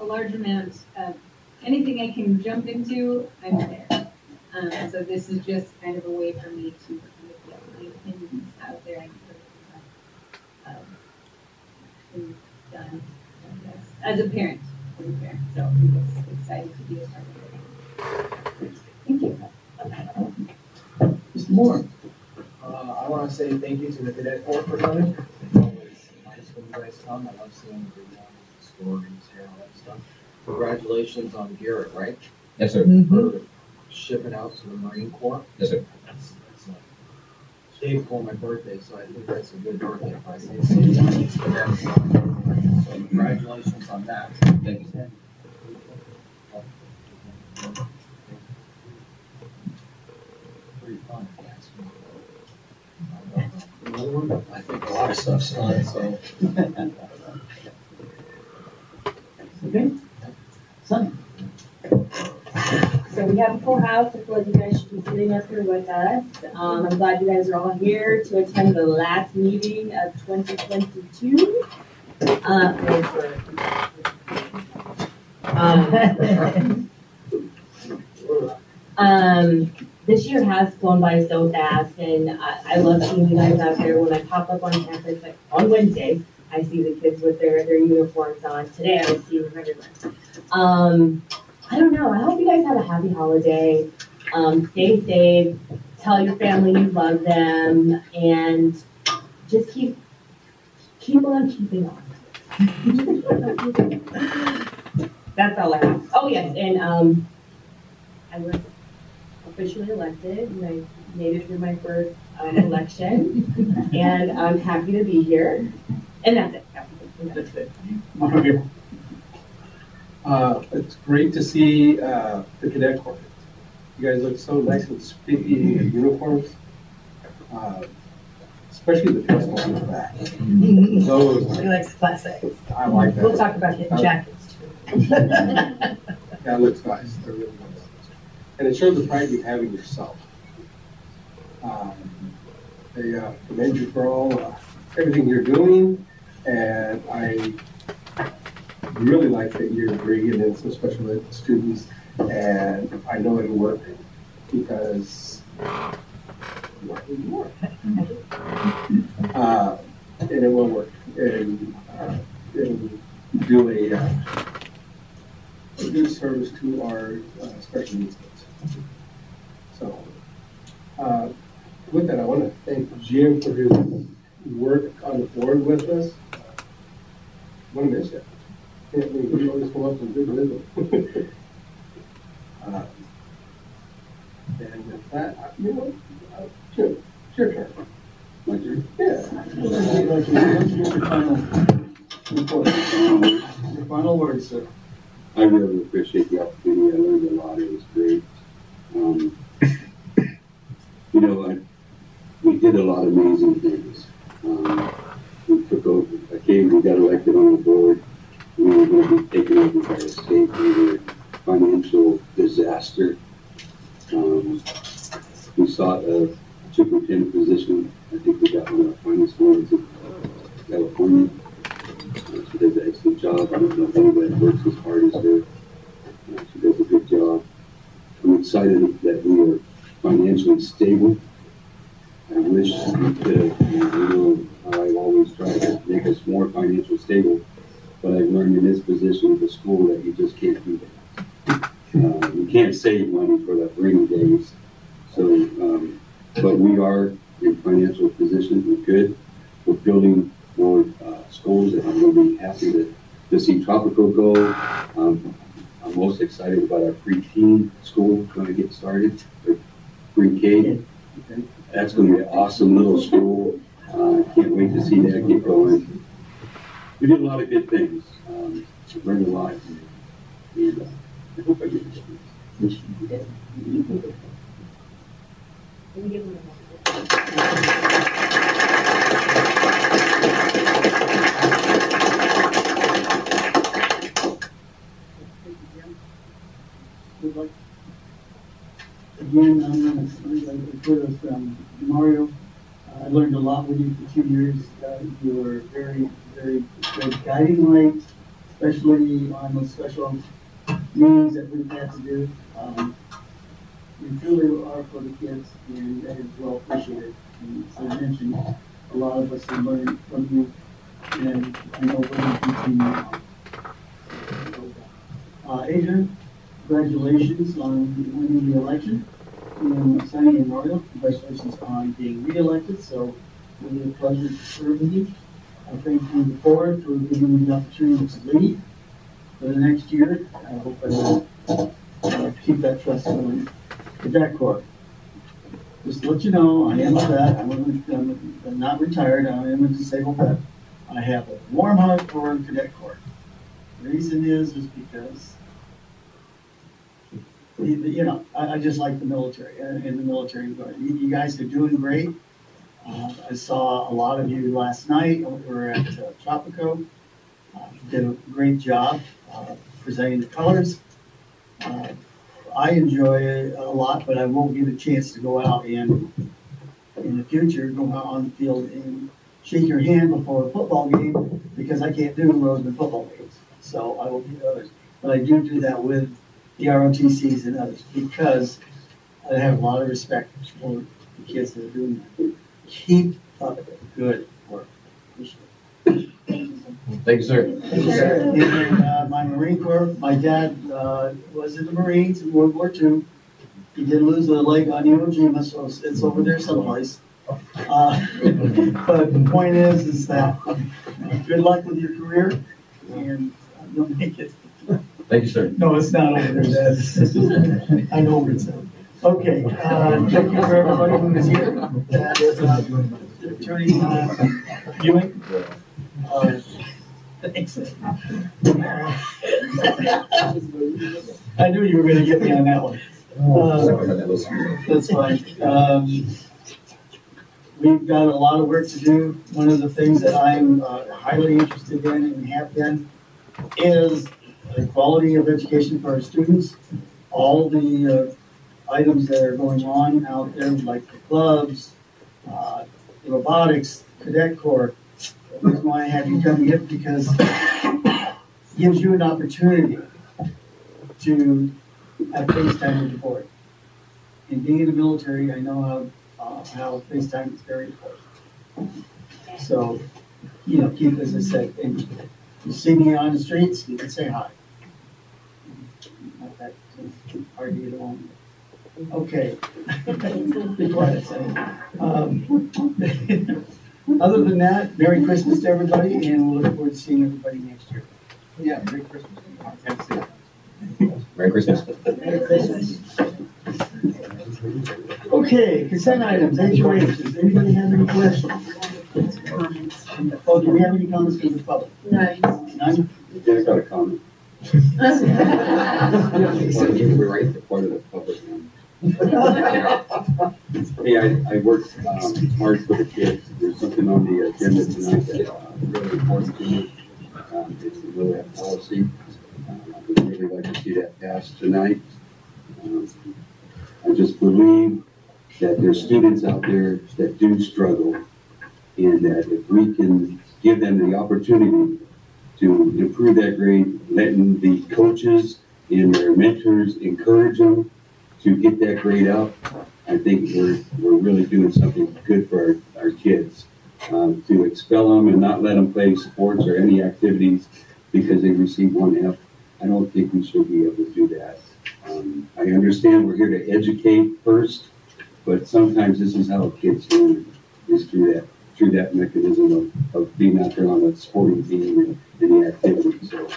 [SPEAKER 18] a large amount of anything I can jump into, I'm there. So this is just kind of a way for me to kind of get my opinions out there and been done, I guess, as a parent. So I'm just excited to be a part of it. Thank you.
[SPEAKER 5] Mr. Moore.
[SPEAKER 4] I want to say thank you to the cadet corps for coming. It's always nice when you guys come. I love seeing the stories here and all that stuff. Congratulations on Garrett, right?
[SPEAKER 8] Yes, sir.
[SPEAKER 4] For shipping out to the Marine Corps.
[SPEAKER 8] Yes, sir.
[SPEAKER 4] That's day before my birthday, so I think that's a good birthday present. So congratulations on that.
[SPEAKER 8] Thank you.
[SPEAKER 4] Pretty fun, if you ask me. I think a lot of stuff's fun, so.
[SPEAKER 5] Okay. Son.
[SPEAKER 19] So we have a full house. I feel like you guys should be sitting up here with us. I'm glad you guys are all here to attend the last meeting of 2022. This year has flown by so fast, and I love seeing you guys out there when I pop up on campus on Wednesdays. I see the kids with their uniforms on. Today I see them everywhere. I don't know. I hope you guys have a happy holiday. Stay safe. Tell your family you love them, and just keep on keeping on. That's all I have. Oh yes, and I was officially elected, and I made it through my first election, and I'm happy to be here. And that's it.
[SPEAKER 1] That's it. Okay. It's great to see the cadet corps. You guys look so nice and spiffy in uniforms. Especially the dress on the back. Those,
[SPEAKER 13] He likes classics.
[SPEAKER 1] I like that.
[SPEAKER 13] We'll talk about getting jackets too.
[SPEAKER 1] That looks nice. That really nice. And it shows the pride you have in yourself. I commend you for all everything you're doing, and I really like that you're bringing in some special ed students, and I know it'll work because you are who you are. And it will work, and it'll do a good service to our special needs kids. So, with that, I want to thank Jim for his work on the board with us. I want to miss you. Can't believe you always come up and do with and with that, you know, Jim, it's your turn.
[SPEAKER 6] My turn?
[SPEAKER 1] Yeah.
[SPEAKER 5] What's your final words, sir?
[SPEAKER 6] I really appreciate the opportunity. I learned a lot. It was great. You know, we did a lot of amazing things. We took over, we got elected on the board. We were going to be taken over by a state. We were a financial disaster. We sought a superintendent position. I think we got one of the finest ones in California. She does an excellent job. I don't know if anybody works as hard as her. She does a good job. I'm excited that we are financially stable. I wish we could, you know, I've always tried to make us more financially stable, but I've learned in this position of the school that you just can't do that. You can't save money for the rainy days. So, but we are in financial position. We're good. We're building more schools, and I'm going to be happy to see Tropical go. I'm most excited about our pre-teen school going to get started, or pre-K. That's going to be an awesome little school. Can't wait to see that get going. We did a lot of good things. We learned a lot, and I hope I get this.
[SPEAKER 5] Again, I'm going to put us, Mario. I learned a lot with you for 2 years. You were very, very good guiding light, especially on those special meetings that we've had to do. You truly are for the kids, and that is well appreciated. And as I mentioned, a lot of us have learned from you, and I know we're going to continue on. Adrian, congratulations on winning the election. And Sunny and Mario, congratulations on being re-elected. So really a pleasure to serve with you. I thank you, the board, for giving me the opportunity to lead for the next year. I hope I will keep that trust going. Cadet Corps. Just to let you know, I am a vet. I'm not retired. I am a disabled vet. I have a warm heart for Cadet Corps. The reason is because you know, I just like the military and the military guard. You guys are doing great. I saw a lot of you last night over at Tropico. Did a great job presenting the colors. I enjoy it a lot, but I won't get a chance to go out and in the future go out on the field and shake your hand before a football game because I can't do those in football games. So I will do others. But I do that with the ROTCs and others because I have a lot of respect for the kids that are doing that. Keep up good work. Appreciate it.
[SPEAKER 8] Thank you, sir.
[SPEAKER 5] And my Marine Corps, my dad was in the Marines in World War II. He did lose a leg on Iwo Jima, so it's over there someplace. But the point is that good luck with your career, and you'll make it.
[SPEAKER 8] Thank you, sir.
[SPEAKER 5] No, it's not over there, Dad. I know where it's at. Okay, thank you for everybody who is here. Attorney Ewing. Thanks. I knew you were gonna get me on that one. That's fine. We've got a lot of work to do. One of the things that I'm highly interested in and have been is the quality of education for our students. All the items that are going on out there, like the clubs, robotics, cadet corps. The reason why I have you come here because it gives you an opportunity to have FaceTime with the board. And being in the military, I know how FaceTime is very important. So, keep, as I said, and you see me on the streets, you can say hi. Not that hard to get along. Okay. Be quiet, other than that, Merry Christmas to everybody, and we'll look forward to seeing everybody next year.
[SPEAKER 14] Yeah, Merry Christmas.
[SPEAKER 8] Merry Christmas.
[SPEAKER 5] Merry Christmas. Okay, consent items, HOH. Does anybody have any questions? Oh, do we have any comments from the public? None?
[SPEAKER 6] Yeah, I got a comment. We're right at the part of the public now. Hey, I worked hard for the kids. There's something on the agenda tonight that's really important to me. It's the LOAP policy. I would really like to see that passed tonight. I just believe that there's students out there that do struggle, and that if we can give them the opportunity to improve that grade, letting the coaches and their mentors encourage them to get that grade up, I think we're really doing something good for our kids. To expel them and not let them play sports or any activities because they receive one F, I don't think we should be able to do that. I understand we're here to educate first, but sometimes this is how kids learn, is through that mechanism of being out there on a sporting team and the activity. So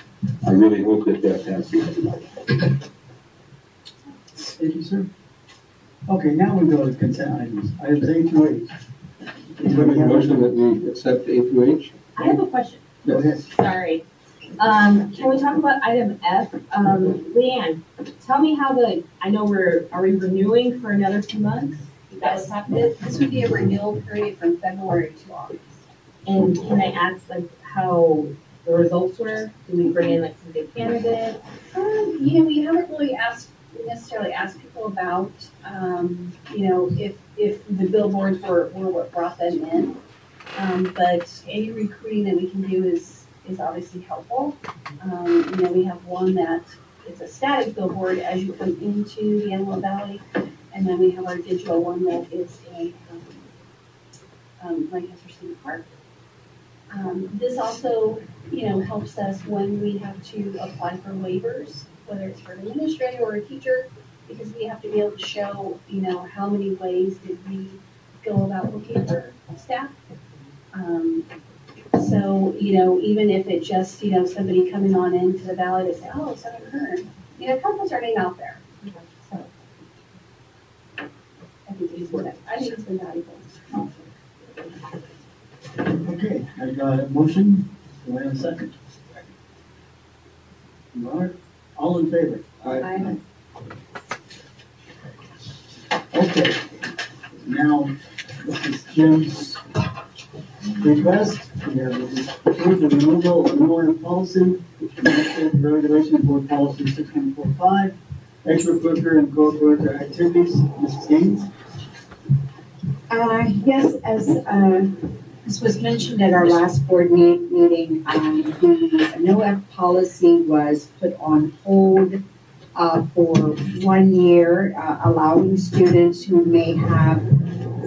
[SPEAKER 6] I really hope that passes tonight.
[SPEAKER 5] Thank you, sir. Okay, now we go to consent items. Items A through H.
[SPEAKER 1] Anybody have a motion that we accept A through H?
[SPEAKER 19] I have a question.
[SPEAKER 5] Go ahead.
[SPEAKER 19] Sorry. Can we talk about item F? Leanne, tell me how I know are we renewing for another 2 months? Is that what's happening?
[SPEAKER 3] This would be a renewal period from February to August.
[SPEAKER 19] And can I ask how the results were? Did we bring in some big candidates?
[SPEAKER 3] We haven't really necessarily asked people about, if the billboards were what brought them in. But any recruiting that we can do is obviously helpful. We have one that is a static billboard as you come into the Antelope Valley, and then we have our digital one that is a Lancaster City Park. This also, helps us when we have to apply for waivers, whether it's for an administrator or a teacher, because we have to be able to show, how many ways did we go about looking for staff. So, even if it just, somebody coming on into the valley to say, oh, Southern Kern, couples are out there. So, I think it's been valuable.
[SPEAKER 5] Okay, I got a motion. Do I have a second? Mark, all in favor?
[SPEAKER 3] Aye.
[SPEAKER 5] Okay, now, this is Jim's request. We have approved the removal of NOAA policy, which is regulation board policy 6145, extracurricular and co-curricular activities. Mrs. Gaines?
[SPEAKER 3] Yes, as this was mentioned at our last board meeting, the NOAA policy was put on hold for 1 year, allowing students who may have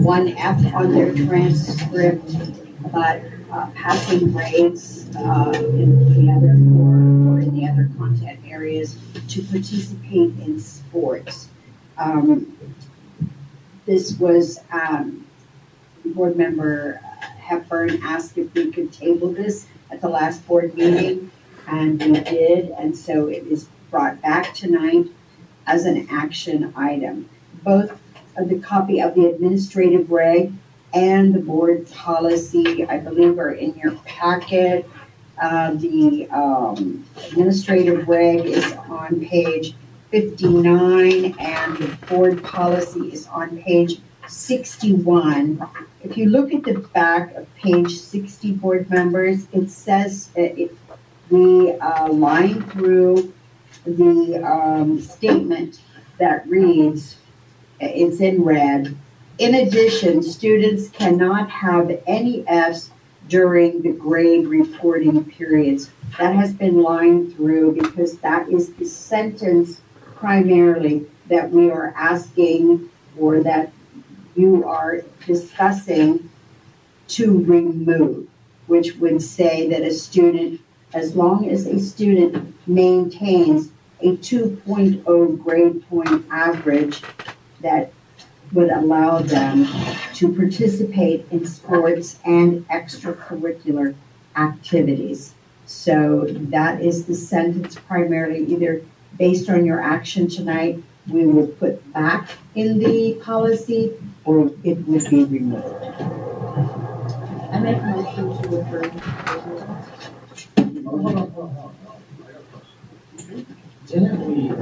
[SPEAKER 3] one F on their transcript, but passing grades in the other or in the other content areas to participate in sports. This was board member Hepburn asked if we could table this at the last board meeting, and we did, and so it is brought back tonight as an action item. Both of the copy of the administrative reg and the board policy, I believe, are in your packet. The administrative reg is on page 59, and the board policy is on page 61. If you look at the back of page 60, board members, it says we line through the statement that reads, it's in red. In addition, students cannot have any Fs during the grade reporting periods. That has been lined through because that is the sentence primarily that we are asking, or that you are discussing to remove, which would say that a student, as long as a student maintains a 2.0 grade point average, that would allow them to participate in sports and extracurricular activities. So that is the sentence primarily, either based on your action tonight, we will put back in the policy, or it would be removed.
[SPEAKER 19] I make a motion to approve.
[SPEAKER 4] Hold on. I got a question. Didn't we do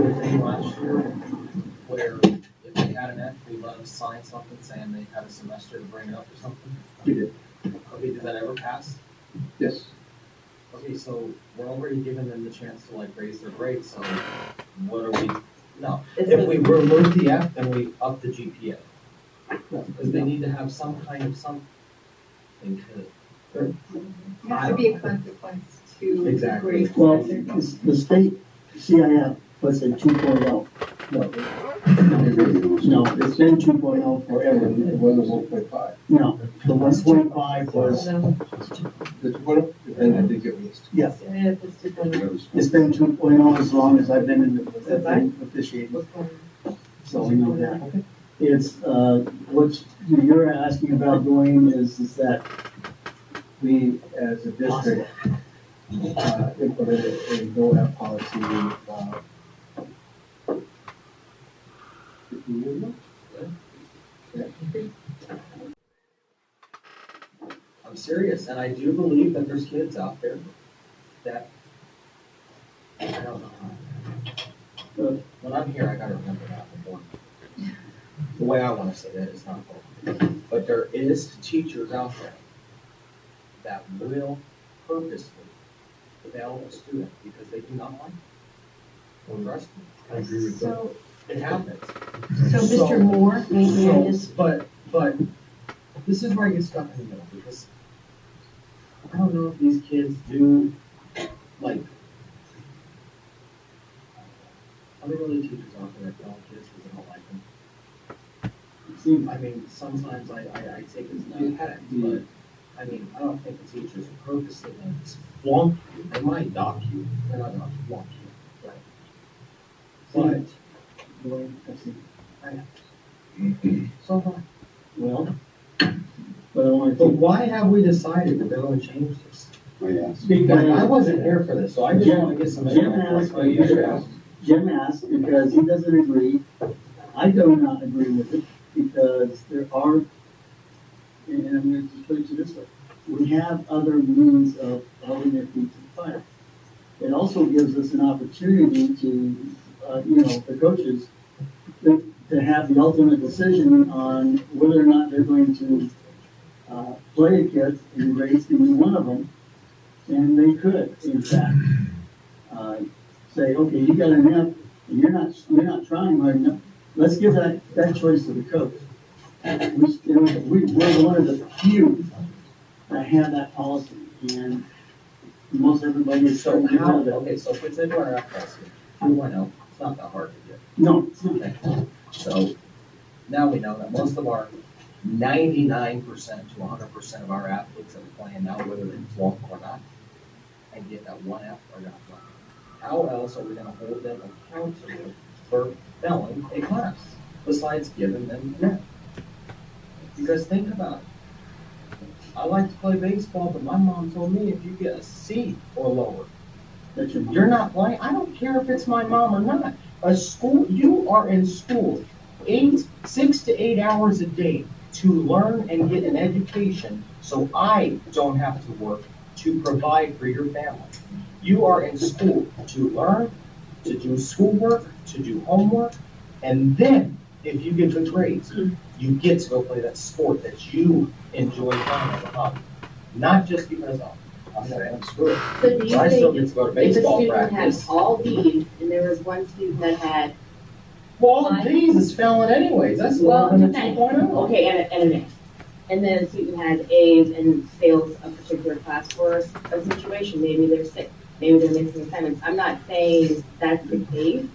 [SPEAKER 4] a thing last year where if they had an F, we let them sign something saying they had a semester to bring it up or something?
[SPEAKER 1] We did.
[SPEAKER 4] Okay, did that ever pass?
[SPEAKER 1] Yes.
[SPEAKER 4] Okay, so we're already giving them the chance to like raise their grades, so what are we, no. If we remove the F, then we up the GPA. Because they need to have some kind of something to.
[SPEAKER 18] There has to be a consequence to
[SPEAKER 4] Exactly.
[SPEAKER 18] grade.
[SPEAKER 5] Well, the state CIF puts a 2.0. No, it's been 2.0 forever.
[SPEAKER 1] It was 1.5.
[SPEAKER 5] No, the 1.5 was,
[SPEAKER 1] The 2.0, and I think it was.
[SPEAKER 5] yeah,
[SPEAKER 18] Yeah, it's 2.0.
[SPEAKER 5] it's been 2.0 as long as I've been in the officiating. So we know that. It's, what you're asking about doing is that
[SPEAKER 1] We, as a district, implemented a no-F policy, 15 years ago.
[SPEAKER 4] I'm serious, and I do believe that there's kids out there that, I don't know. When I'm here, I gotta remember that before. The way I wanna say that is not cool. But there is teachers out there that will purposely fail a student because they do not like them. Trust me.
[SPEAKER 1] I agree with that.
[SPEAKER 3] So,
[SPEAKER 4] It happens.
[SPEAKER 3] so Mr. Moore, may I just,
[SPEAKER 4] But this is where I get stuck in the middle, because I don't know if these kids do, like, are there really teachers out there that fail kids because they don't like them? I mean, sometimes I take it to the head, but, I mean, I don't think the teachers purposely flunk you. They might dock you, they're not gonna flunk you, right? So what?
[SPEAKER 5] well,
[SPEAKER 4] But why have we decided that they're gonna change this?
[SPEAKER 6] Oh, yes.
[SPEAKER 4] Like, I wasn't here for this, so I just wanna get some.
[SPEAKER 5] Jim asked because he doesn't agree. I do not agree with it because there are, and I'm going to just put it this way, we have other means of holding their feet to the fire. It also gives us an opportunity to, the coaches, to have the ultimate decision on whether or not they're going to play a kid in grades, any one of them, and they could, in fact, say, okay, you got an F, and you're not trying hard enough. Let's give that choice to the coach. We're one of the few that have that policy, and most everybody is
[SPEAKER 4] So
[SPEAKER 5] starting to
[SPEAKER 4] how,
[SPEAKER 5] have it.
[SPEAKER 4] okay, so if it's into our F policy, 2.0, it's not that hard to get.
[SPEAKER 5] No, it's not.
[SPEAKER 4] Okay. So now we know that most of our 99% to 100% of our athletes that are playing now, whether they walk or not, and get that one F or that one. How else are we gonna hold them accountable for failing a class, besides giving them an F? Because think about it. I like to play baseball, but my mom told me if you get a C or lower, that you're not playing. I don't care if it's my mom or not. You are in school 6 to 8 hours a day to learn and get an education so I don't have to work to provide for your family. You are in school to learn, to do schoolwork, to do homework, and then if you get good grades, you get to go play that sport that you enjoy playing as a hobby. Not just because I'm saying I'm screwed.
[SPEAKER 19] So do you
[SPEAKER 4] I still
[SPEAKER 19] think
[SPEAKER 4] get to go to
[SPEAKER 19] if a
[SPEAKER 4] baseball
[SPEAKER 19] student had
[SPEAKER 4] practice.
[SPEAKER 19] all B's and there was one student that had,
[SPEAKER 4] Well, all the B's is failing anyways. That's
[SPEAKER 19] well,
[SPEAKER 4] lower than
[SPEAKER 19] I'm
[SPEAKER 4] a
[SPEAKER 19] just saying,
[SPEAKER 4] 2.0.
[SPEAKER 19] okay, and an A. And then a student has A's and fails a particular class for a situation, maybe they're sick, maybe they're missing assignments. I'm not saying that's the case,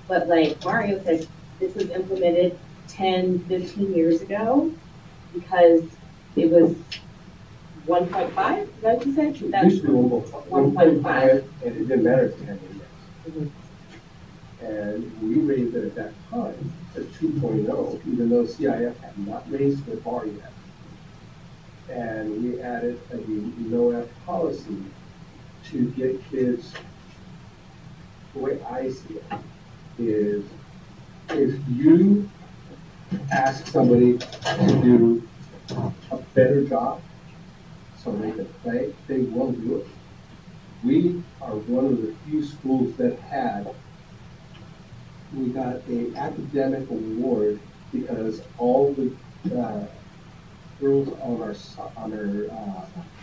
[SPEAKER 19] but like Mario said, this was implemented 10, 15 years ago because it was 1.5, is that what you said?
[SPEAKER 1] It
[SPEAKER 19] That's
[SPEAKER 1] used to be 1.5, and it didn't matter if you had index. And we raised it at that time to 2.0, even though CIF had not raised the bar yet. And we added a no F policy to get kids, the way I see it, is if you ask somebody to do a better job so they can play, they will do it. We are one of the few schools that we got an academic award because all the girls on our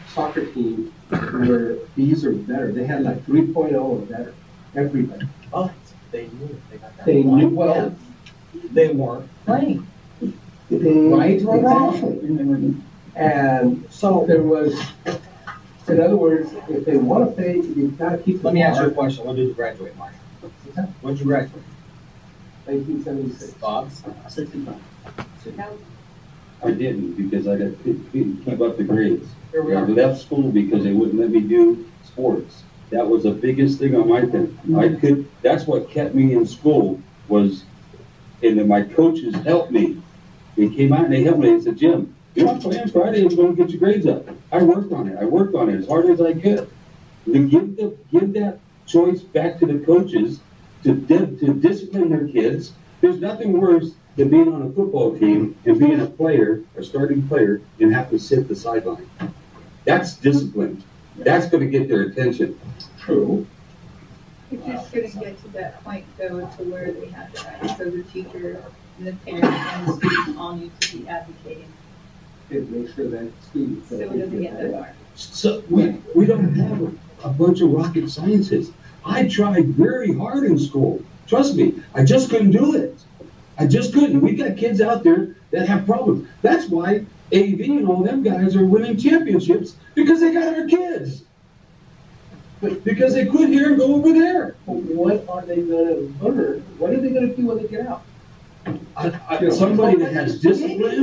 [SPEAKER 1] soccer team were B's or better. They had like 3.0 or better, everybody.
[SPEAKER 4] But they knew if they got that
[SPEAKER 1] They
[SPEAKER 4] one
[SPEAKER 1] knew, well,
[SPEAKER 4] F, they weren't playing.
[SPEAKER 1] Right,
[SPEAKER 4] Exactly.
[SPEAKER 1] And so there was, in other words, if they want to play, you've got to keep the
[SPEAKER 4] Let me ask you a
[SPEAKER 1] bar.
[SPEAKER 4] question. When did you graduate, Mario? When did you graduate?
[SPEAKER 1] 1976.
[SPEAKER 4] Bob's?
[SPEAKER 1] 65.
[SPEAKER 6] I didn't because I couldn't keep up the grades.
[SPEAKER 4] Here we
[SPEAKER 6] I
[SPEAKER 4] are.
[SPEAKER 6] left school because they wouldn't let me do sports. That was the biggest thing on my thing. That's what kept me in school and then my coaches helped me. They came out and they helped me. They said, Jim, you're not playing Friday, it's going to get your grades up. I worked on it as hard as I could. To give that choice back to the coaches to discipline their kids. There's nothing worse than being on a football team and being a starting player, and have to sit the sideline. That's discipline. That's going to get their attention.
[SPEAKER 1] True.
[SPEAKER 18] It just shouldn't get to that point though, to where they have to, so the teacher, the parents, and the students all need to be advocating.
[SPEAKER 1] To make sure that students.
[SPEAKER 18] So it doesn't get that far.
[SPEAKER 6] So we don't have a bunch of rocket scientists. I tried very hard in school. Trust me, I just couldn't do it. I just couldn't. We got kids out there that have problems. That's why AV and all them guys are winning championships, because they got our kids. Because they quit here and go over there.
[SPEAKER 1] But what are they going to learn? What are they going to do when they get out?
[SPEAKER 6] Somebody that has discipline,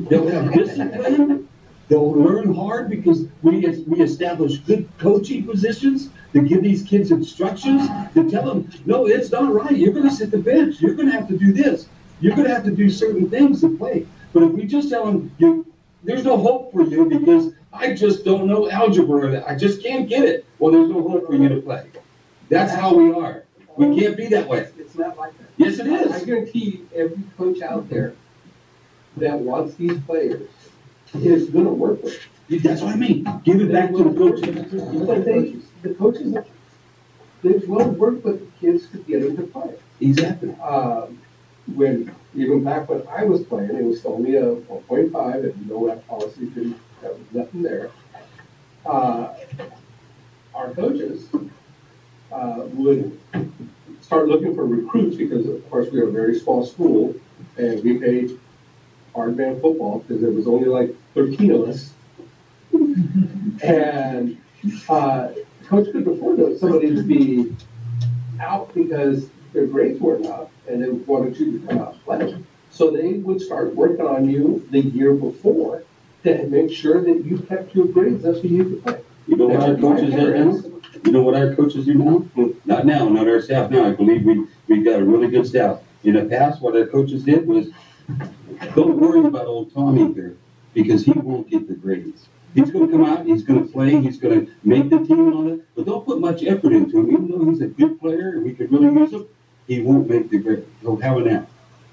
[SPEAKER 6] they'll have discipline, they'll learn hard because we establish good coaching positions to give these kids instructions, to tell them, no, it's not right, you're gonna sit the bench, you're gonna have to do this, you're gonna have to do certain things to play. But if we just tell them, there's no hope for you because I just don't know algebra, I just can't get it, well, there's no hope for you to play. That's how we are. We can't be that way.
[SPEAKER 1] It's not like that.
[SPEAKER 6] Yes, it is.
[SPEAKER 1] I guarantee you, every coach out there that wants these players is going to work with them.
[SPEAKER 6] That's what I mean. Give it back to the coaches.
[SPEAKER 1] But the coaches, they will work with the kids to get them to play.
[SPEAKER 6] Exactly.
[SPEAKER 1] When even back when I was playing, it was only a 1.5, and no that policy didn't. There was nothing there. Our coaches would start looking for recruits because, of course, we were a very small school, and we paid hardband football because there was only like 13 of us. And coach could afford somebody to be out because their grades weren't up, and they wanted you to come out and play. So they would start working on you the year before to make sure that you kept your grades up so you could play.
[SPEAKER 6] You know what our coaches do now? You know what our coaches do now? Not now, not our staff now. I believe we've got a really good staff. In the past, what our coaches did was, don't worry about old Tommy here, because he won't get the grades. He's gonna come out, he's gonna play, he's gonna make the team and all that, but don't put much effort into him. Even though he's a good player and we could really use him, he won't make the grade. He'll have an F.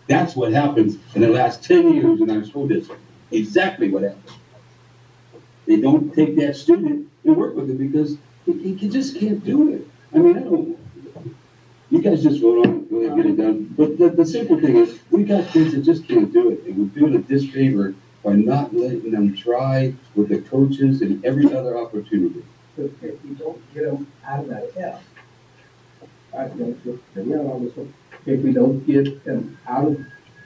[SPEAKER 6] That's what happens in the last 10 years in our school district. Exactly what happens. They don't take that student and work with him because he just can't do it. I mean, I don't, you guys just vote on it, go ahead and get it done. But the simple thing is, we got kids that just can't do it, and we're doing a disfavor by not letting them try with the coaches and every other opportunity.
[SPEAKER 1] If you don't get them out of that F, I think, hear me out on this one. If we don't get them out of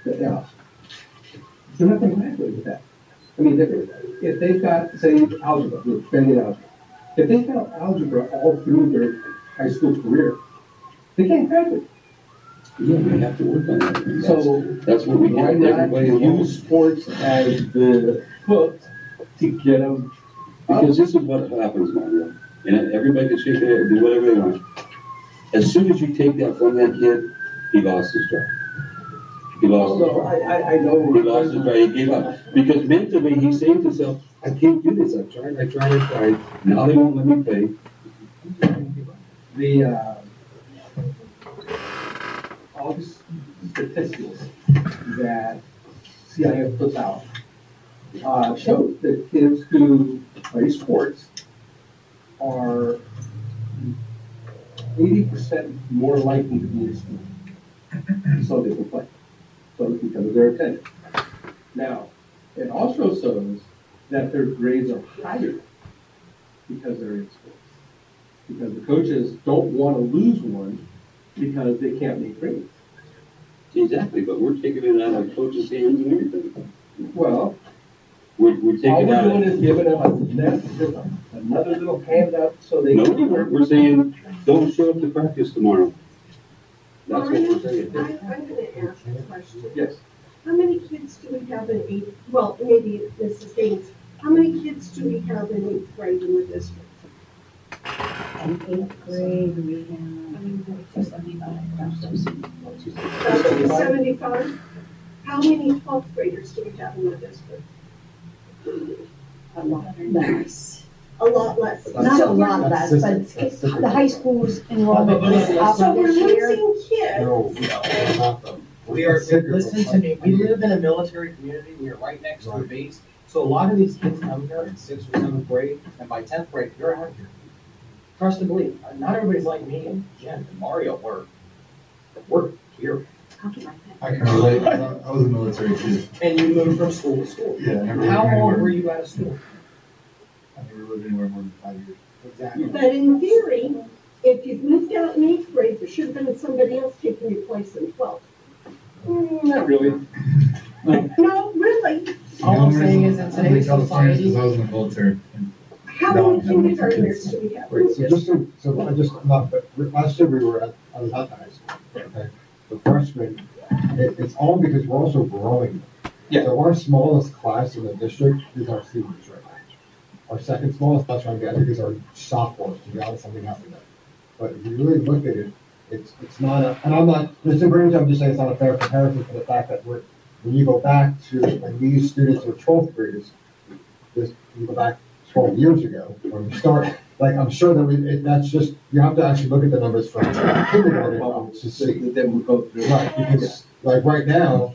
[SPEAKER 1] the F, they're not going to graduate with that. I mean, if they've got, say, algebra, we're expanding algebra. If they've got algebra all through their high school career, they can't graduate.
[SPEAKER 6] Yeah, we have to work on that.
[SPEAKER 1] So
[SPEAKER 6] that's what we
[SPEAKER 1] why
[SPEAKER 6] get
[SPEAKER 1] not
[SPEAKER 6] everybody involved.
[SPEAKER 1] use sports as the hook to get them?
[SPEAKER 6] Because this is what happens, Mario. And everybody can shake their head and do whatever they want. As soon as you take that from that kid, he lost his job. He lost his job.
[SPEAKER 1] I know.
[SPEAKER 6] He lost his job. He gave up. Because mentally, he's saying to himself, I can't do this. I tried. Now they won't let me play.
[SPEAKER 1] All the statistics that CIF puts out show that kids who play sports are 80% more likely to be in school, so they can play. So because of their attendance. Now, it also shows that their grades are higher because they're in sports. Because the coaches don't want to lose one because they can't make grades.
[SPEAKER 6] Exactly, but we're taking it out of coaches' hands and everything.
[SPEAKER 1] Well,
[SPEAKER 6] we're
[SPEAKER 1] all
[SPEAKER 6] taking
[SPEAKER 1] we're
[SPEAKER 6] out.
[SPEAKER 1] doing is giving them another little handout so they.
[SPEAKER 6] No, we're saying, don't show up to practice tomorrow. That's what we're saying.
[SPEAKER 2] I'm gonna ask a question.
[SPEAKER 1] Yes.
[SPEAKER 2] How many kids do we have in eighth, well, maybe Mrs. Gaines, how many kids do we have in eighth grade in the district?
[SPEAKER 15] In eighth grade, we have
[SPEAKER 2] 75? How many 12th graders do we have in the district?
[SPEAKER 3] A lot less.
[SPEAKER 2] A lot less.
[SPEAKER 3] Not a lot less, but the high school's enrollment is up
[SPEAKER 2] So we're
[SPEAKER 3] this year.
[SPEAKER 2] losing kids.
[SPEAKER 4] We are, listen to me, we live in a military community, we are right next to a base, so a lot of these kids come here in 6th or 7th grade, and by 10th grade, they're out here. Trust and believe, not everybody's like me and Jen and Mario, we're here.
[SPEAKER 20] I can relate. I was a military kid.
[SPEAKER 4] And you moved from school to school.
[SPEAKER 20] Yeah, I never
[SPEAKER 4] How
[SPEAKER 20] lived
[SPEAKER 4] long
[SPEAKER 20] anywhere.
[SPEAKER 4] were you out of school?
[SPEAKER 20] I never lived anywhere more than 5 years.
[SPEAKER 4] Exactly.
[SPEAKER 2] But in theory, if you've moved out in eighth grade, there should have been somebody else taking your place in 12th.
[SPEAKER 1] Not really.
[SPEAKER 2] No, really.
[SPEAKER 4] All I'm saying is in today's society.
[SPEAKER 20] Because I was in the military.
[SPEAKER 2] How many kindergartners do we have?
[SPEAKER 21] Wait, last year I was at the high school, okay? The freshmen, it's all because we're also growing.
[SPEAKER 1] Yeah.
[SPEAKER 21] So our smallest class in the district is our seniors right now. Our second smallest class, I think, is our sophomores, to be honest, something happened there. But if you really look at it, it's not a, and I'm not, Mr. Burns, I'm just saying it's not a fair comparison for the fact that when you go back to, when these students were 12th graders, you go back 12 years ago, when we start, like, I'm sure that that's just, you have to actually look at the numbers from kindergarten to see.
[SPEAKER 1] Then we go through.
[SPEAKER 21] Right, because, like, right now,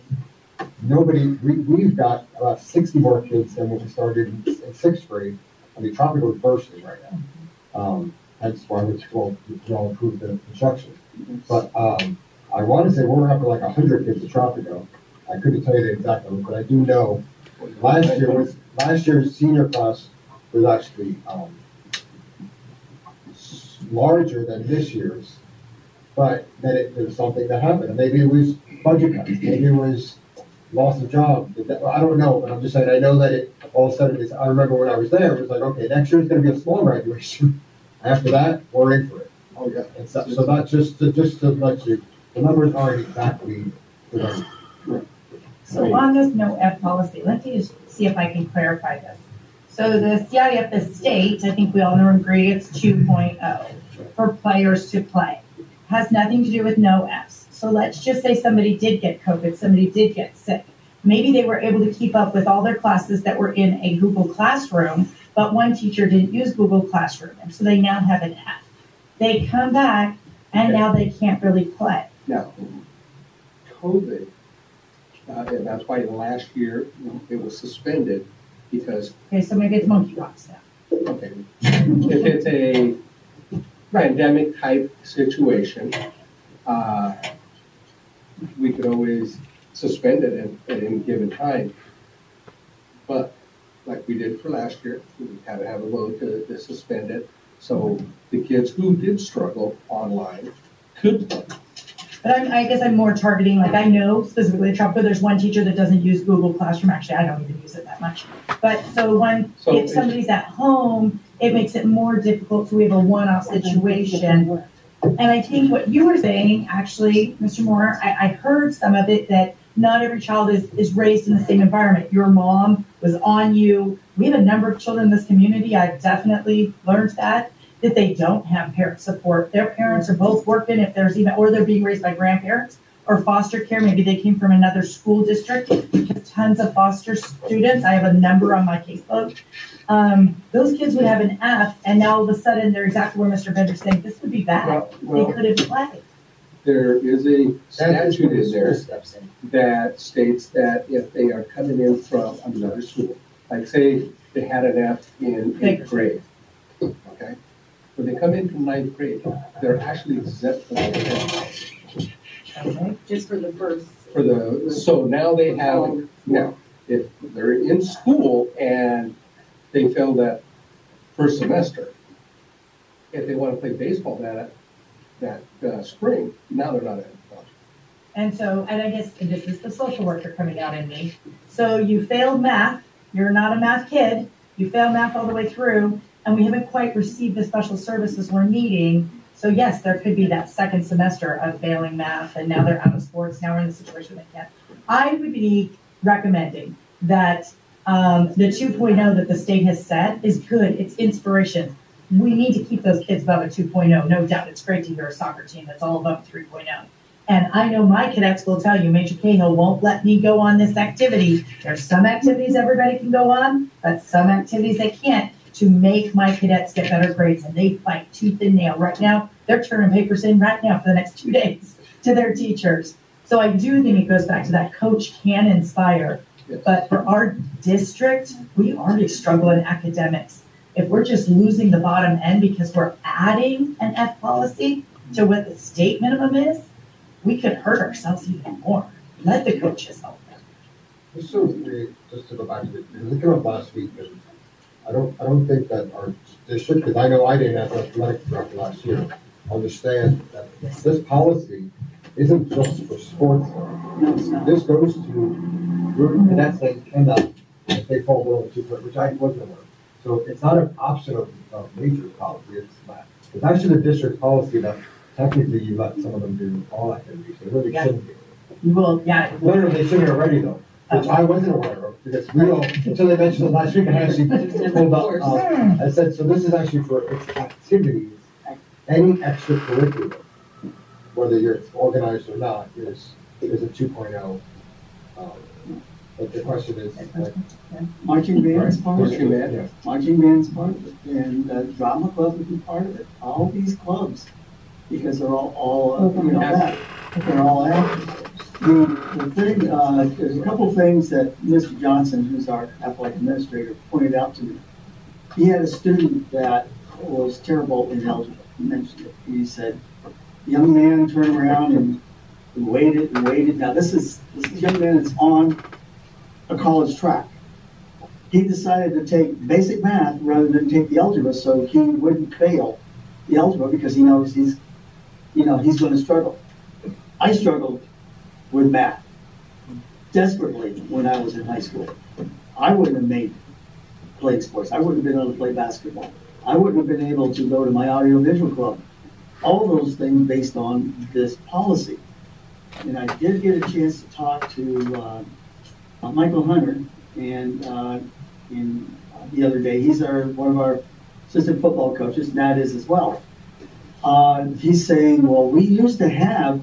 [SPEAKER 21] we've got about 60 more kids than when we started in 6th grade. I mean, Tropical is bursting right now. That's why we all improved the instruction. But I want to say we're up to like 100 kids at Tropico. I couldn't tell you the exact number, but I do know last year's senior class was actually larger than this year's. But then there's something that happened. And maybe it was budget cuts. Maybe it was loss of job. I don't know, but I'm just saying I know that it all of a sudden is. I remember when I was there, it was like, okay, next year's going to be a small graduation. After that, we're in for it.
[SPEAKER 1] Oh, yeah.
[SPEAKER 21] And so that's just to let you, the numbers aren't exactly.
[SPEAKER 13] So on this no F policy, let me just see if I can clarify this. So the CIF, the state, I think we all know and agree it's 2.0 for players to play. Has nothing to do with no Fs. So let's just say somebody did get COVID, somebody did get sick. Maybe they were able to keep up with all their classes that were in a Google Classroom, but one teacher didn't use Google Classroom, and so they now have an F. They come back, and now they can't really play.
[SPEAKER 1] Now, COVID, and that's why last year it was suspended, because,
[SPEAKER 13] Okay, so maybe it's monkey rocks now.
[SPEAKER 1] okay, if it's a pandemic type situation, we could always suspend it at any given time. But like we did for last year, we had to have a vote to suspend it. So the kids who did struggle online could play.
[SPEAKER 13] But I guess I'm more targeting, like I know specifically at Tropico, there's one teacher that doesn't use Google Classroom. Actually, I don't even use it that much. But if somebody's at home, it makes it more difficult. So we have a one-off situation. And I think what you were saying, actually, Mr. Moore, I heard some of it that not every child is raised in the same environment. Your mom was on you. We have a number of children in this community. I've definitely learned that they don't have parent support. Their parents are both working, if there's even, or they're being raised by grandparents or foster care. Maybe they came from another school district. There's tons of foster students. I have a number on my caseload. Those kids would have an F, and now all of a sudden they're exactly where Mr. Bender's saying, this would be bad. They couldn't play.
[SPEAKER 1] There is a statute in there that states that if they are coming in from another school, like say they had an F in 8th grade, okay? When they come in from 9th grade, they're actually exempt from the
[SPEAKER 13] Okay.
[SPEAKER 12] Just for the first.
[SPEAKER 1] so now they have, now, if they're in school and they fail that first semester, if they want to play baseball that spring, now they're not eligible.
[SPEAKER 13] And I guess this is the social worker coming out in me. So you failed math, you're not a math kid, you failed math all the way through, and we haven't quite received the special services we're needing. So yes, there could be that second semester of failing math, and now they're out of sports, now we're in the situation they can't. I would be recommending that the 2.0 that the state has set is good, it's inspiration. We need to keep those kids above a 2.0, no doubt. It's great to hear a soccer team that's all above 3.0. And I know my cadets will tell you, Major Cahill won't let me go on this activity. There's some activities everybody can go on, but some activities they can't, to make my cadets get better grades. And they fight tooth and nail. Right now, they're turning papers in right now for the next 2 days to their teachers. So I do think it goes back to that coach can inspire.
[SPEAKER 1] Yes.
[SPEAKER 13] But for our district, we already struggle in academics. If we're just losing the bottom end because we're adding an F policy to what the state minimum is, we could hurt ourselves even more. Let the coaches help them.
[SPEAKER 21] Just to go back to it, because it came up last week, and I don't think that our district, because I know I didn't have an athletic director last year, understand that this policy isn't just for sports. This goes to cadets that end up, if they fall below the 2, which I wasn't aware of. So it's not an option of major policy, it's actually the district policy that technically you let some of them do all activities, they really shouldn't be.
[SPEAKER 13] Well, yeah.
[SPEAKER 21] Literally, they should be already though, which I wasn't aware of, because we all, until they mentioned it last week, and I actually pulled up, I said, so this is actually for its activities, any extracurricular, whether you're organized or not, is a 2.0. But the question is, like,
[SPEAKER 5] Marching band's part of
[SPEAKER 1] Marching
[SPEAKER 5] it.
[SPEAKER 1] band, yeah.
[SPEAKER 5] Marching band's part of it, and drama club would be part of it. All these clubs, because they're all that. They're all active. The thing, there's a couple things that Mr. Johnson, who's our athletic administrator, pointed out to me. He had a student that was terrible in algebra. He mentioned it. He said, the young man turned around and waited and waited. Now this is young man that's on a college track. He decided to take basic math rather than take the algebra, so he wouldn't fail the algebra because he knows he's going to struggle. I struggled with math desperately when I was in high school. I wouldn't have played sports. I wouldn't have been able to play basketball. I wouldn't have been able to go to my audiovisual club. All those things based on this policy. And I did get a chance to talk to Michael Hunter, and, the other day, he's one of our assistant football coaches, Nat is as well. He's saying, well, we used to have,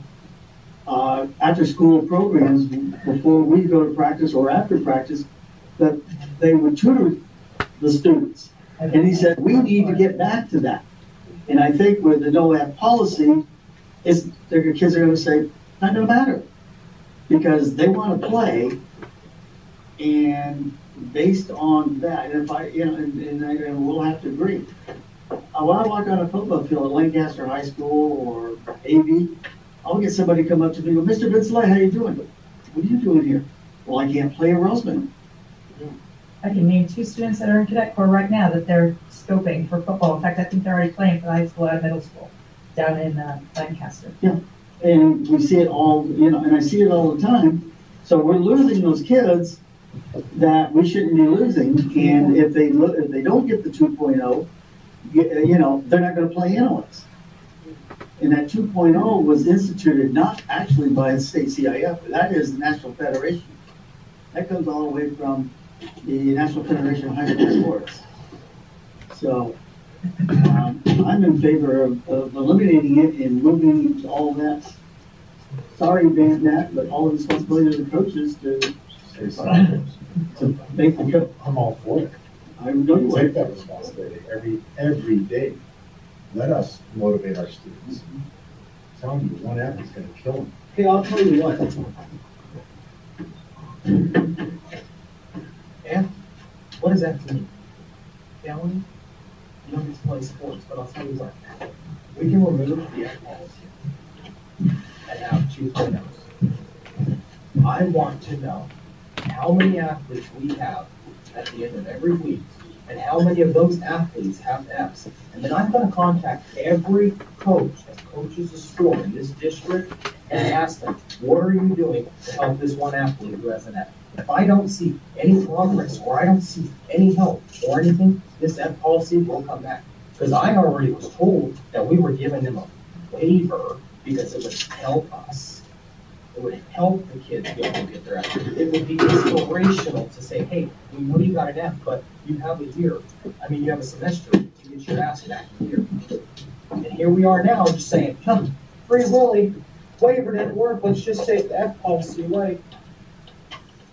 [SPEAKER 5] after-school programs before we go to practice or after practice, that they would tutor the students. And he said, we need to get back to that. And I think with the no-app policy, the kids are gonna say, not gonna matter. Because they wanna play, and based on that, and if I, and we'll have to agree. When I walk on a football field at Lancaster High School or AV, I'll get somebody come up to me and go, Mr. Vinsley, how you doing? What are you doing here? Well, I can't play a Roseman.
[SPEAKER 7] I can name 2 students that are in Cadet Corps right now that they're scoping for football. In fact, I think they're already playing for the high school and middle school down in Lancaster.
[SPEAKER 5] Yeah, and we see it all, and I see it all the time. So we're losing those kids that we shouldn't be losing. And if they don't get the 2.0, they're not going to play anyways. And that 2.0 was instituted not actually by the state CIF, but that is the National Federation. That comes all the way from the National Federation of High School Sports. So I'm in favor of eliminating it and moving all that. Sorry, Nat, but all the responsibility of the coaches to make the cut.
[SPEAKER 21] I'm all for it.
[SPEAKER 5] I'm going to
[SPEAKER 21] take that responsibility every day. Let us motivate our students. I'm telling you, one app is going to kill them.
[SPEAKER 5] Okay, I'll tell you what.
[SPEAKER 4] F, what does F mean? Family? You don't get to play sports, but I'll tell you what. We can remove the F policy and have 2.0s. I want to know how many athletes we have at the end of every week, and how many of those athletes have Fs. And then I'm going to contact every coach that coaches a sport in this district and ask them, what are you doing to help this one athlete who has an F? If I don't see any progress, or I don't see any help or anything, this F policy will come back. Because I already was told that we were giving them a waiver because it would help us. It would help the kids be able to get their F. It would be inspirational to say, hey, we know you got an F, but you have a year. You have a semester to get your ass back here. And here we are now just saying, Free Willy, waiver didn't work, let's just take the F policy away.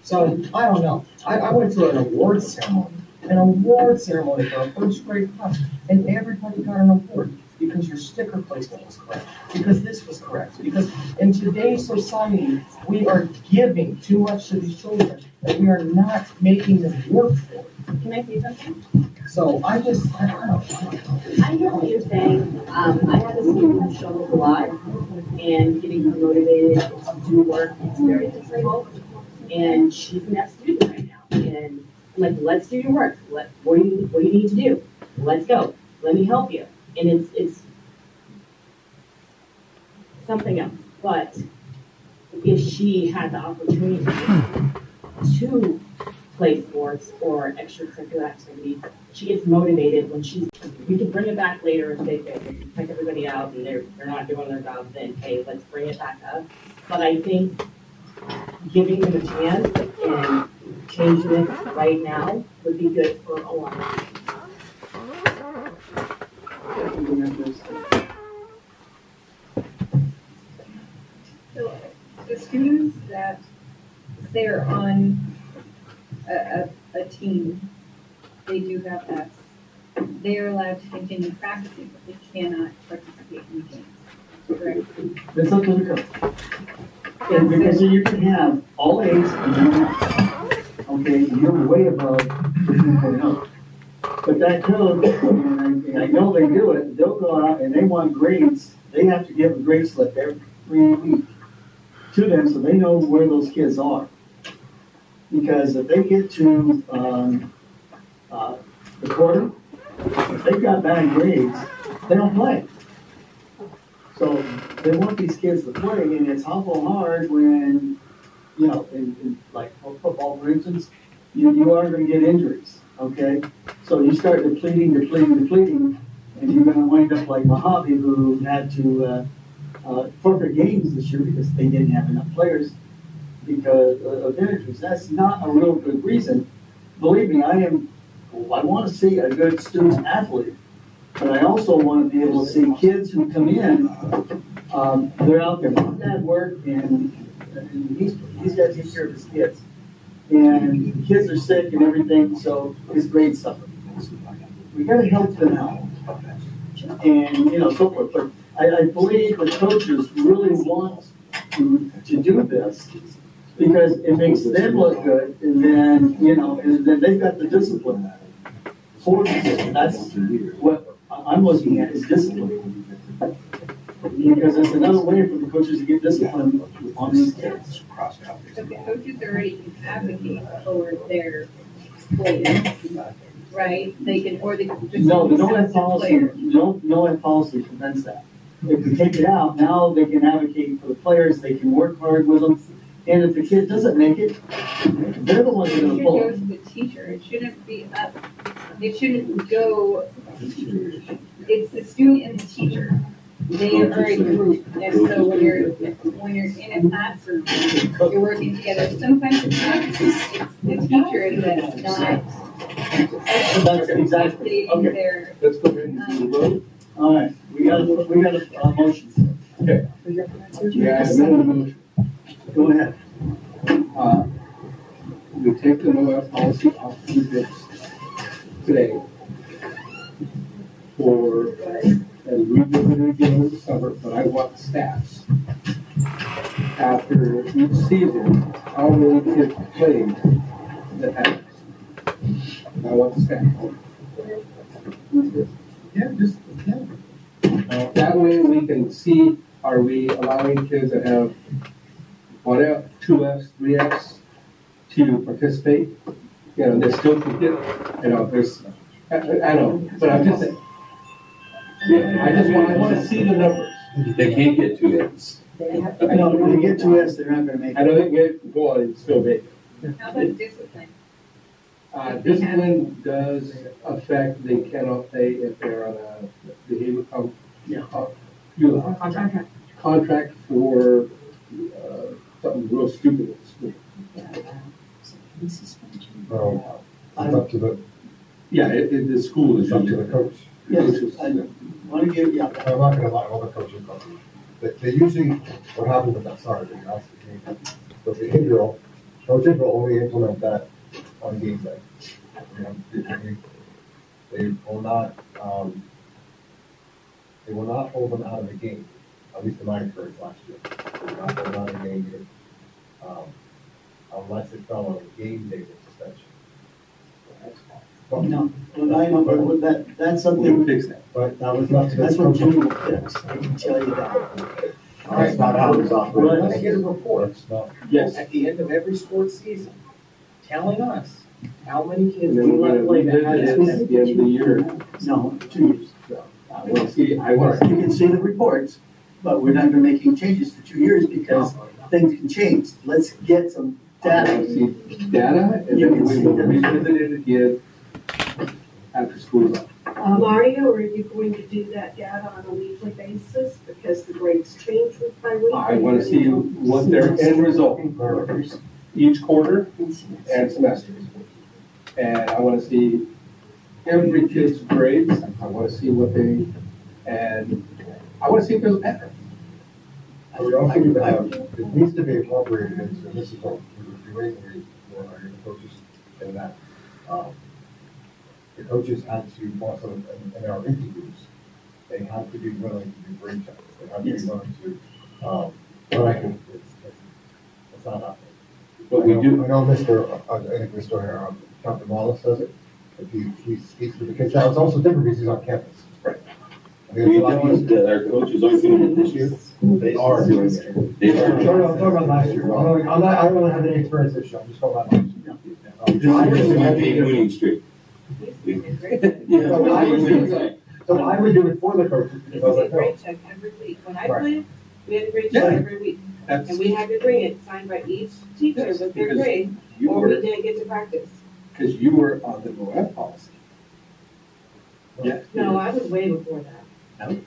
[SPEAKER 4] So, I don't know. I went to an awards ceremony for a first grade class, and everybody got an award because your sticker placement was correct, because this was correct, because in today's society, we are giving too much to these children that we are not making them work for it.
[SPEAKER 19] Can I say something?
[SPEAKER 4] So I don't know.
[SPEAKER 19] I hear what you're saying. I have a student who struggles a lot, and getting her motivated to do work is very difficult. And she's an F student right now. And I'm like, let's do your work. What do you need to do? Let's go. Let me help you. And it's something else. But if she had the opportunity to play sports or extracurricular activities, she gets motivated when we can bring it back later and say, okay, check everybody out and they're not doing their job, then okay, let's bring it back up. But I think giving them a chance and changing it right now would be good for a lot of
[SPEAKER 18] So the students that say are on a team, they do have Fs. They are allowed to continue practicing, but they cannot participate in games. Correct?
[SPEAKER 5] That's up to the coach. And because you can have all A's and no F's. Okay, you're way above the 2.0. But that code, and I know they do it, they'll go out and they want grades. They have to give a grade slip every week to them so they know where those kids are. Because if they get to the quarter, if they've got bad grades, they don't play. So they want these kids to play, and it's awful hard when, in like football, for instance, you are going to get injuries, okay? So you start depleting, and you're going to wind up like Mojave, who had to forfeit games this year because they didn't have enough players. because of injuries. That's not a real good reason. Believe me, I want to see a good student athlete, but I also want to be able to see kids who come in, they're out there, mom, dad work, and he's got to take care of his kids. And the kids are sick and everything, so his grades suffer. We gotta help them out. And, so forth, but I believe the coaches really want to do this because it makes them look good, and then, and then they've got the discipline for this. That's what I'm looking at, is discipline. Because it's another way for the coaches to get discipline on these kids.
[SPEAKER 18] So the coaches already can advocate for their players, right? They can, or they can.
[SPEAKER 5] No, the no-ad policy, no-ad policy prevents that. If we take it out, now they can advocate for the players, they can work hard with them, and if the kid doesn't make it, they're the ones that are gonna
[SPEAKER 18] It should
[SPEAKER 5] pull
[SPEAKER 18] go
[SPEAKER 5] it.
[SPEAKER 18] to the teacher, it shouldn't be up, it shouldn't go, it's the student and the teacher. They are a group, and so when you're in a classroom, you're working together, sometimes it's not, it's the teacher that's not.
[SPEAKER 5] That's exactly, okay,
[SPEAKER 18] Their,
[SPEAKER 1] Let's go ahead and do the vote.
[SPEAKER 5] all right, we got a motion.
[SPEAKER 1] Okay. Yeah, I amend the motion.
[SPEAKER 5] Go ahead.
[SPEAKER 1] We take the no-ad policy off the books today and revisit it again in the summer, but I want stats. After each season, how many kids played that have. I want the stats. Yeah. That way we can see, are we allowing kids that have 1F, 2Fs, 3Fs to participate? They still can get, there's, I know, but I'm just saying. I want to see the numbers.
[SPEAKER 6] They can't get 2 Fs.
[SPEAKER 5] I know, when they get to us, they're not gonna make it.
[SPEAKER 1] I know they get one and still make it.
[SPEAKER 18] how about discipline?
[SPEAKER 1] Discipline does affect, they cannot play if they're on a behavior contract for something real stupid at school.
[SPEAKER 21] Well, it's up to the,
[SPEAKER 1] The school is
[SPEAKER 21] it's up to the coach.
[SPEAKER 5] Yes, I want to give,
[SPEAKER 21] I'm not gonna lie, all the coaches, they usually, what happens with that, sorry, the behavioral, coaches will only implement that on game day. They will not, hold them out of the game, at least in my experience last year. They will not hold them out of the game, unless it fell on a game day with suspension.
[SPEAKER 5] no, I know, but that's something,
[SPEAKER 1] Fix that.
[SPEAKER 21] But that was left to the
[SPEAKER 5] that's what
[SPEAKER 21] coach.
[SPEAKER 5] Jimmy will fix, I can tell you that.
[SPEAKER 21] That's not how it's operated.
[SPEAKER 4] I get a report
[SPEAKER 21] It's not.
[SPEAKER 1] Yes.
[SPEAKER 4] at the end of every sports season telling us how many kids
[SPEAKER 1] And
[SPEAKER 4] we
[SPEAKER 1] then we're
[SPEAKER 4] let
[SPEAKER 1] gonna
[SPEAKER 4] play that
[SPEAKER 1] revisit
[SPEAKER 4] had
[SPEAKER 1] it at the end of the year.
[SPEAKER 5] No, 2 years.
[SPEAKER 1] I want to see,
[SPEAKER 5] You can see the reports, but we're not gonna make any changes for 2 years because things can change. Let's get some
[SPEAKER 1] I
[SPEAKER 5] data.
[SPEAKER 1] want to see data, and then we will revisit it again after school's up.
[SPEAKER 2] Mario, are you going to do that data on a weekly basis because the grades change week by week?
[SPEAKER 1] I want to see what their end result is, each quarter and semester. And I want to see every kid's grades, I want to see what and I want to see if there's a pattern.
[SPEAKER 21] We also need to have, it needs to be incorporated into, and this is what we're doing, for our coaches, and that, the coaches had to also, in our interviews, they have to be willing to do grade checks, they have to be willing to, but I can, it's not happening.
[SPEAKER 1] But we do.
[SPEAKER 21] I know Mr., I think Mr. Captain Wallace does it, if he speaks to the kids, now it's also different because he's on campus.
[SPEAKER 1] Right.
[SPEAKER 21] I mean, it's a lot easier.
[SPEAKER 6] that our coaches aren't doing it this year?
[SPEAKER 21] They are doing it.
[SPEAKER 6] They
[SPEAKER 21] I'm
[SPEAKER 6] are.
[SPEAKER 21] talking about last year. I don't have any experience this year. I'm just talking about last year.
[SPEAKER 6] I just want to be winning streak.
[SPEAKER 21] So I would do it for the coaches.
[SPEAKER 2] It's a grade check every week. When I played, we had a grade check every week. And we had to bring it signed by each teacher with their
[SPEAKER 1] Because
[SPEAKER 2] grade,
[SPEAKER 1] you
[SPEAKER 2] or we
[SPEAKER 1] were,
[SPEAKER 2] didn't get to practice.
[SPEAKER 1] because you were on the no-F policy. Yeah.
[SPEAKER 2] No, I was way before that.
[SPEAKER 1] No?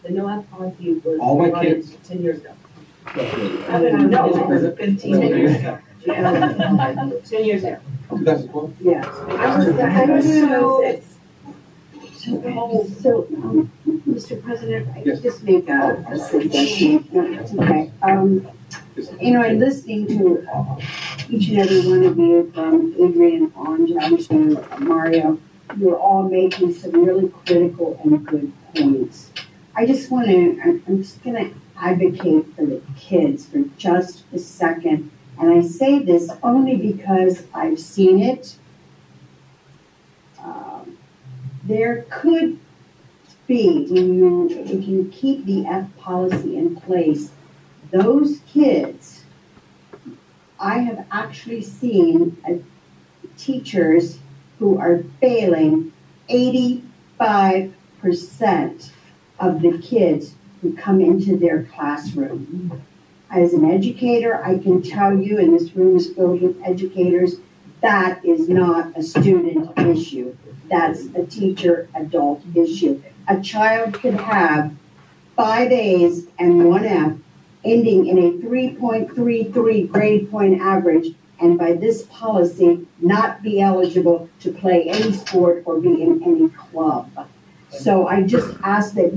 [SPEAKER 2] The no-F policy was
[SPEAKER 1] All my
[SPEAKER 2] brought in
[SPEAKER 1] kids-
[SPEAKER 2] 10 years ago.
[SPEAKER 19] I've been on the district for 15 years. Yeah. 10 years now.
[SPEAKER 1] 2012?
[SPEAKER 19] Yeah. I was
[SPEAKER 3] Mr. President, I
[SPEAKER 1] Yes.
[SPEAKER 3] could just make a suggestion. No, it's okay. In listening to each and every one of you, from Adrian on down to Mario, you're all making some really critical and good points. I'm just gonna advocate for the kids for just a second. And I say this only because I've seen it. There could be, if you keep the F policy in place, those kids, I have actually seen teachers who are failing 85% of the kids who come into their classroom. As an educator, I can tell you, and this room is filled with educators, that is not a student issue. That's a teacher adult issue. A child could have 5 A's and 1 F, ending in a 3.33 grade point average, and by this policy, not be eligible to play any sport or be in any club. So I just ask that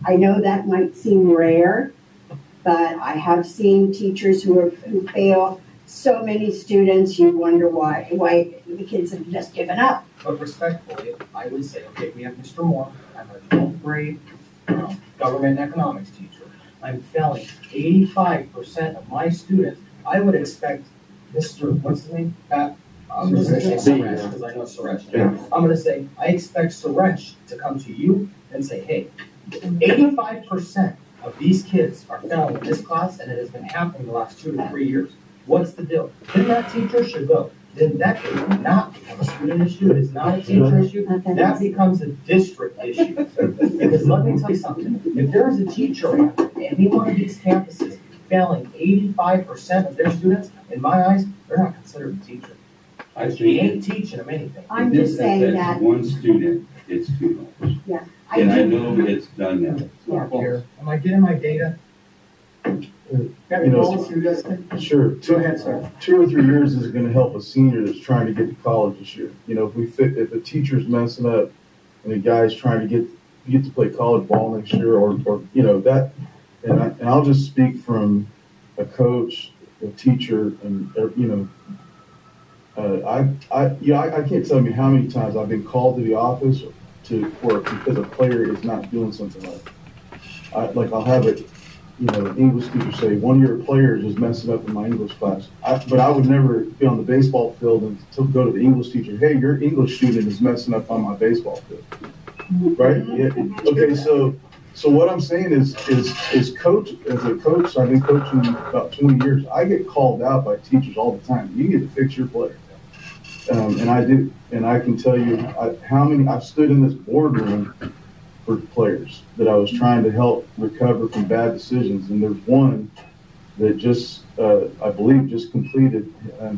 [SPEAKER 3] I know that might seem rare, but I have seen teachers who fail so many students, you wonder why the kids have just given up.
[SPEAKER 4] But respectfully, I would say, okay, we have Mr. Moore, I'm a 12th grade government economics teacher. I'm failing 85% of my students. I would expect Mr., what's his name? I'm just gonna say Suresh, because I know Suresh.
[SPEAKER 14] Yeah.
[SPEAKER 4] I'm gonna say, I expect Suresh to come to you and say, hey, 85% of these kids are failing in this class, and it has been happening the last 2 to 3 years. What's the deal? Then that teacher should go. Then that could not become a student issue. It is not a teacher issue. That becomes a district issue. Because let me tell you something. If there is a teacher on any one of these campuses failing 85% of their students, in my eyes, they're not considered a teacher. He ain't teaching them anything.
[SPEAKER 3] I'm just saying that.
[SPEAKER 6] One student, it's too much.
[SPEAKER 3] Yeah.
[SPEAKER 6] And I know it's done now.
[SPEAKER 3] Yeah.
[SPEAKER 4] Am I getting my data?
[SPEAKER 20] Sure.
[SPEAKER 4] Go ahead, sir.
[SPEAKER 20] 2 or 3 years is gonna help a senior that's trying to get to college this year. If a teacher's messing up and a guy's trying to get to play college ball next year or that, and I'll just speak from a coach, a teacher, and I can't tell you how many times I've been called to the office because a player is not doing something right. I'll have it. English teacher say, one of your players is messing up in my English class. But I would never be on the baseball field and go to the English teacher, hey, your English student is messing up on my baseball field. Right? Yeah. Okay, so what I'm saying is coach, as a coach, I've been coaching about 20 years. I get called out by teachers all the time. You need to fix your player. And I do. And I can tell you I've stood in this boardroom for players that I was trying to help recover from bad decisions. And there's one that just, I believe, just completed,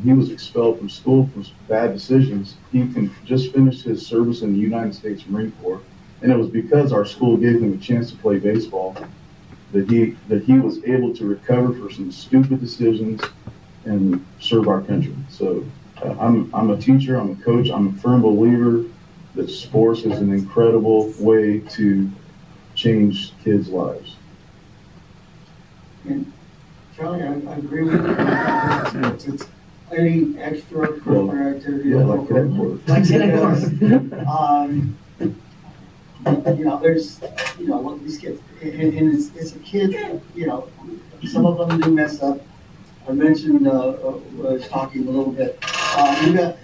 [SPEAKER 20] he was expelled from school for bad decisions. He just finished his service in the United States Marine Corps. And it was because our school gave him a chance to play baseball that he was able to recover for some stupid decisions and serve our country. So I'm a teacher, I'm a coach, I'm a firm believer that sports is an incredible way to change kids' lives.
[SPEAKER 5] And Charlie, I agree with you. It's any extracurricular activity.
[SPEAKER 20] Yeah, like cadet corps.
[SPEAKER 5] There's, these kids, and it's a kid, some of them do mess up. I mentioned, was talking a little bit. You got,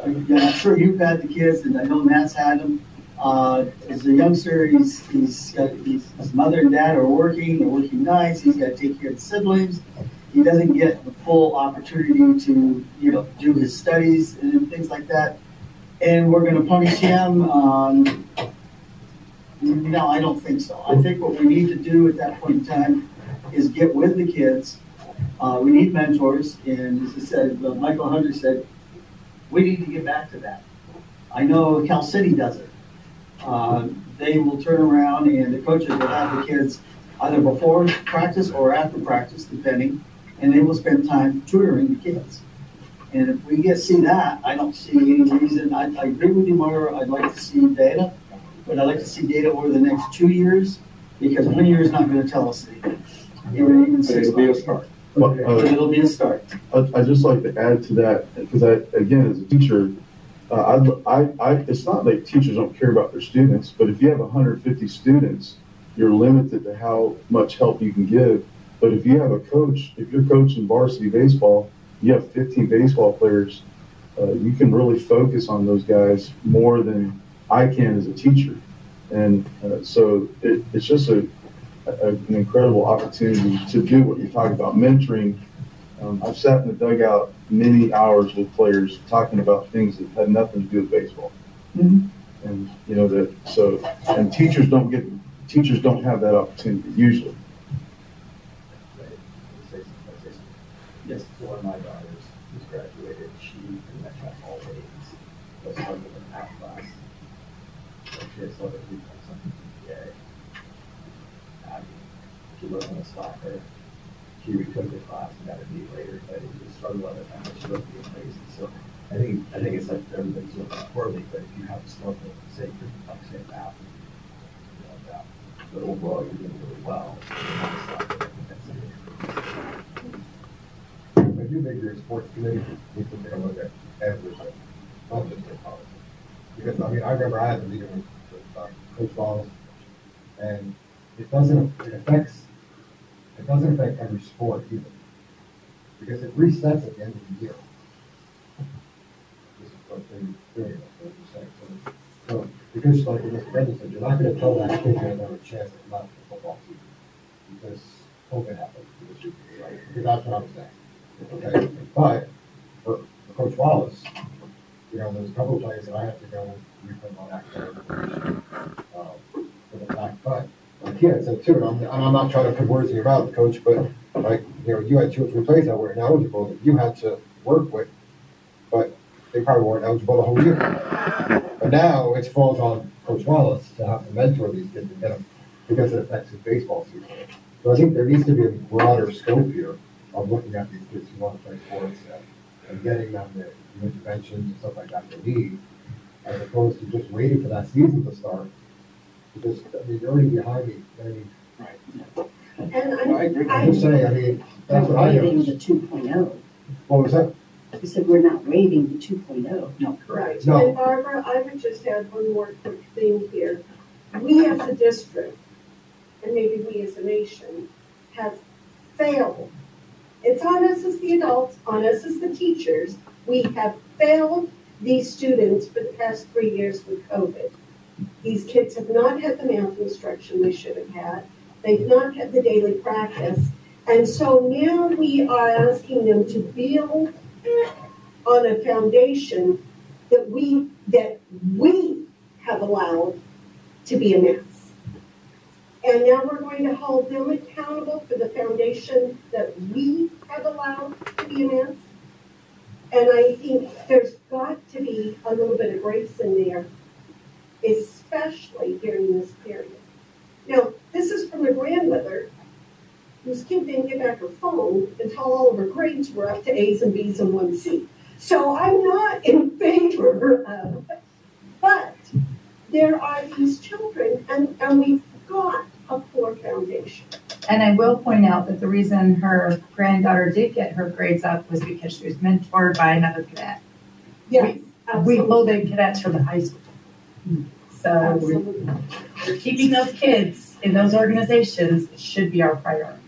[SPEAKER 5] I'm sure you've had the kids, and I know Matt's had them. As a youngster, his mother and dad are working, they're working nights, he's got to take care of the siblings. He doesn't get the full opportunity to, do his studies and things like that. And we're going to punish him. No, I don't think so. I think what we need to do at that point in time is get with the kids. We need mentors. And as I said, Michael Hunter said, we need to get back to that. I know Cal City does it. They will turn around and the coaches will have the kids either before practice or after practice, depending, and they will spend time tutoring the kids. And if we see that, I don't see any reason, I agree with you, Mara, I'd like to see data, but I'd like to see data over the next 2 years, because 1 year is not gonna tell us anything. Even 6
[SPEAKER 6] It'll be a
[SPEAKER 5] months.
[SPEAKER 6] start.
[SPEAKER 5] But it'll be a start.
[SPEAKER 20] I'd just like to add to that, because again, as a teacher, it's not like teachers don't care about their students, but if you have 150 students, you're limited to how much help you can give. But if you have a coach, if you're coaching varsity baseball, you have 15 baseball players, you can really focus on those guys more than I can as a teacher. And so it's just an incredible opportunity to do what you're talking about, mentoring. I've sat in the dugout many hours with players talking about things that had nothing to do with baseball.
[SPEAKER 5] Mhm.
[SPEAKER 20] And and teachers don't have that opportunity usually.
[SPEAKER 5] Yes.
[SPEAKER 11] So one of my daughters who's graduated, she pretty much had all A's, was started with an math class. So she had started 3 point something GPA. She wasn't a slacker. She retook the class and got a B later, but it was a struggle at the time, but she wasn't being lazy. So I think it's like everybody's looking poorly, but if you have a struggle, say you're like say math, you know, that, but overall you're doing really well. You're not a slacker. I think that's it. I do think your sports committee needs to take a look at everything, not just their policy. Because, I mean, I remember I had the meeting with Coach Wallace, and it doesn't affect every sport either. Because it resets at the end of the year. This is what they're doing, that's what you're saying. So, because like Mr. Brendan said, you're not gonna tell that kid they have a chance at not the football season. Because COVID happened, right? Because that's what I'm saying. Okay, but for Coach Wallace, you know, there's a couple of plays that I have to go and reput on academic for the fact, but like he had said too, and I'm not trying to put words in your mouth, Coach, but like, you know, you had 2 or 3 plays that were ineligible that you had to work with, but they probably weren't eligible the whole year. But now it falls on Coach Wallace to have to mentor these kids and get them, because it affects his baseball season. So I think there needs to be a broader scope here of looking at these kids who want to play sports and getting them the interventions and stuff like that they need, as opposed to just waiting for that season to start. Because, I mean, you're already behind me. I mean,
[SPEAKER 5] right.
[SPEAKER 3] And
[SPEAKER 5] I agree.
[SPEAKER 11] I'm just saying, I mean, that's what I
[SPEAKER 3] waiving
[SPEAKER 11] noticed.
[SPEAKER 3] the 2.0.
[SPEAKER 11] What was that?
[SPEAKER 3] I said, we're not waiving the 2.0.
[SPEAKER 5] No.
[SPEAKER 11] Right.
[SPEAKER 22] And Barbara, I would just add one more quick thing here. We as a district, and maybe we as a nation, have failed. It's on us as the adults, on us as the teachers. We have failed these students for the past 3 years with COVID. These kids have not had the math instruction they should have had. They've not had the daily practice. And so now we are asking them to build on a foundation that we have allowed to be a mess. And now we're going to hold them accountable for the foundation that we have allowed to be a mess. And I think there's got to be a little bit of grace in there, especially during this period. Now, this is from a grandmother whose kid didn't get back her phone until all of her grades were up to A's and B's and 1C. So I'm not in favor of, but there are these children, and we've got a poor foundation.
[SPEAKER 7] And I will point out that the reason her granddaughter did get her grades up was because she was mentored by another cadet.
[SPEAKER 22] Yes,
[SPEAKER 7] We molded cadets from the high school. So
[SPEAKER 22] absolutely.
[SPEAKER 7] keeping those kids in those organizations should be our priority.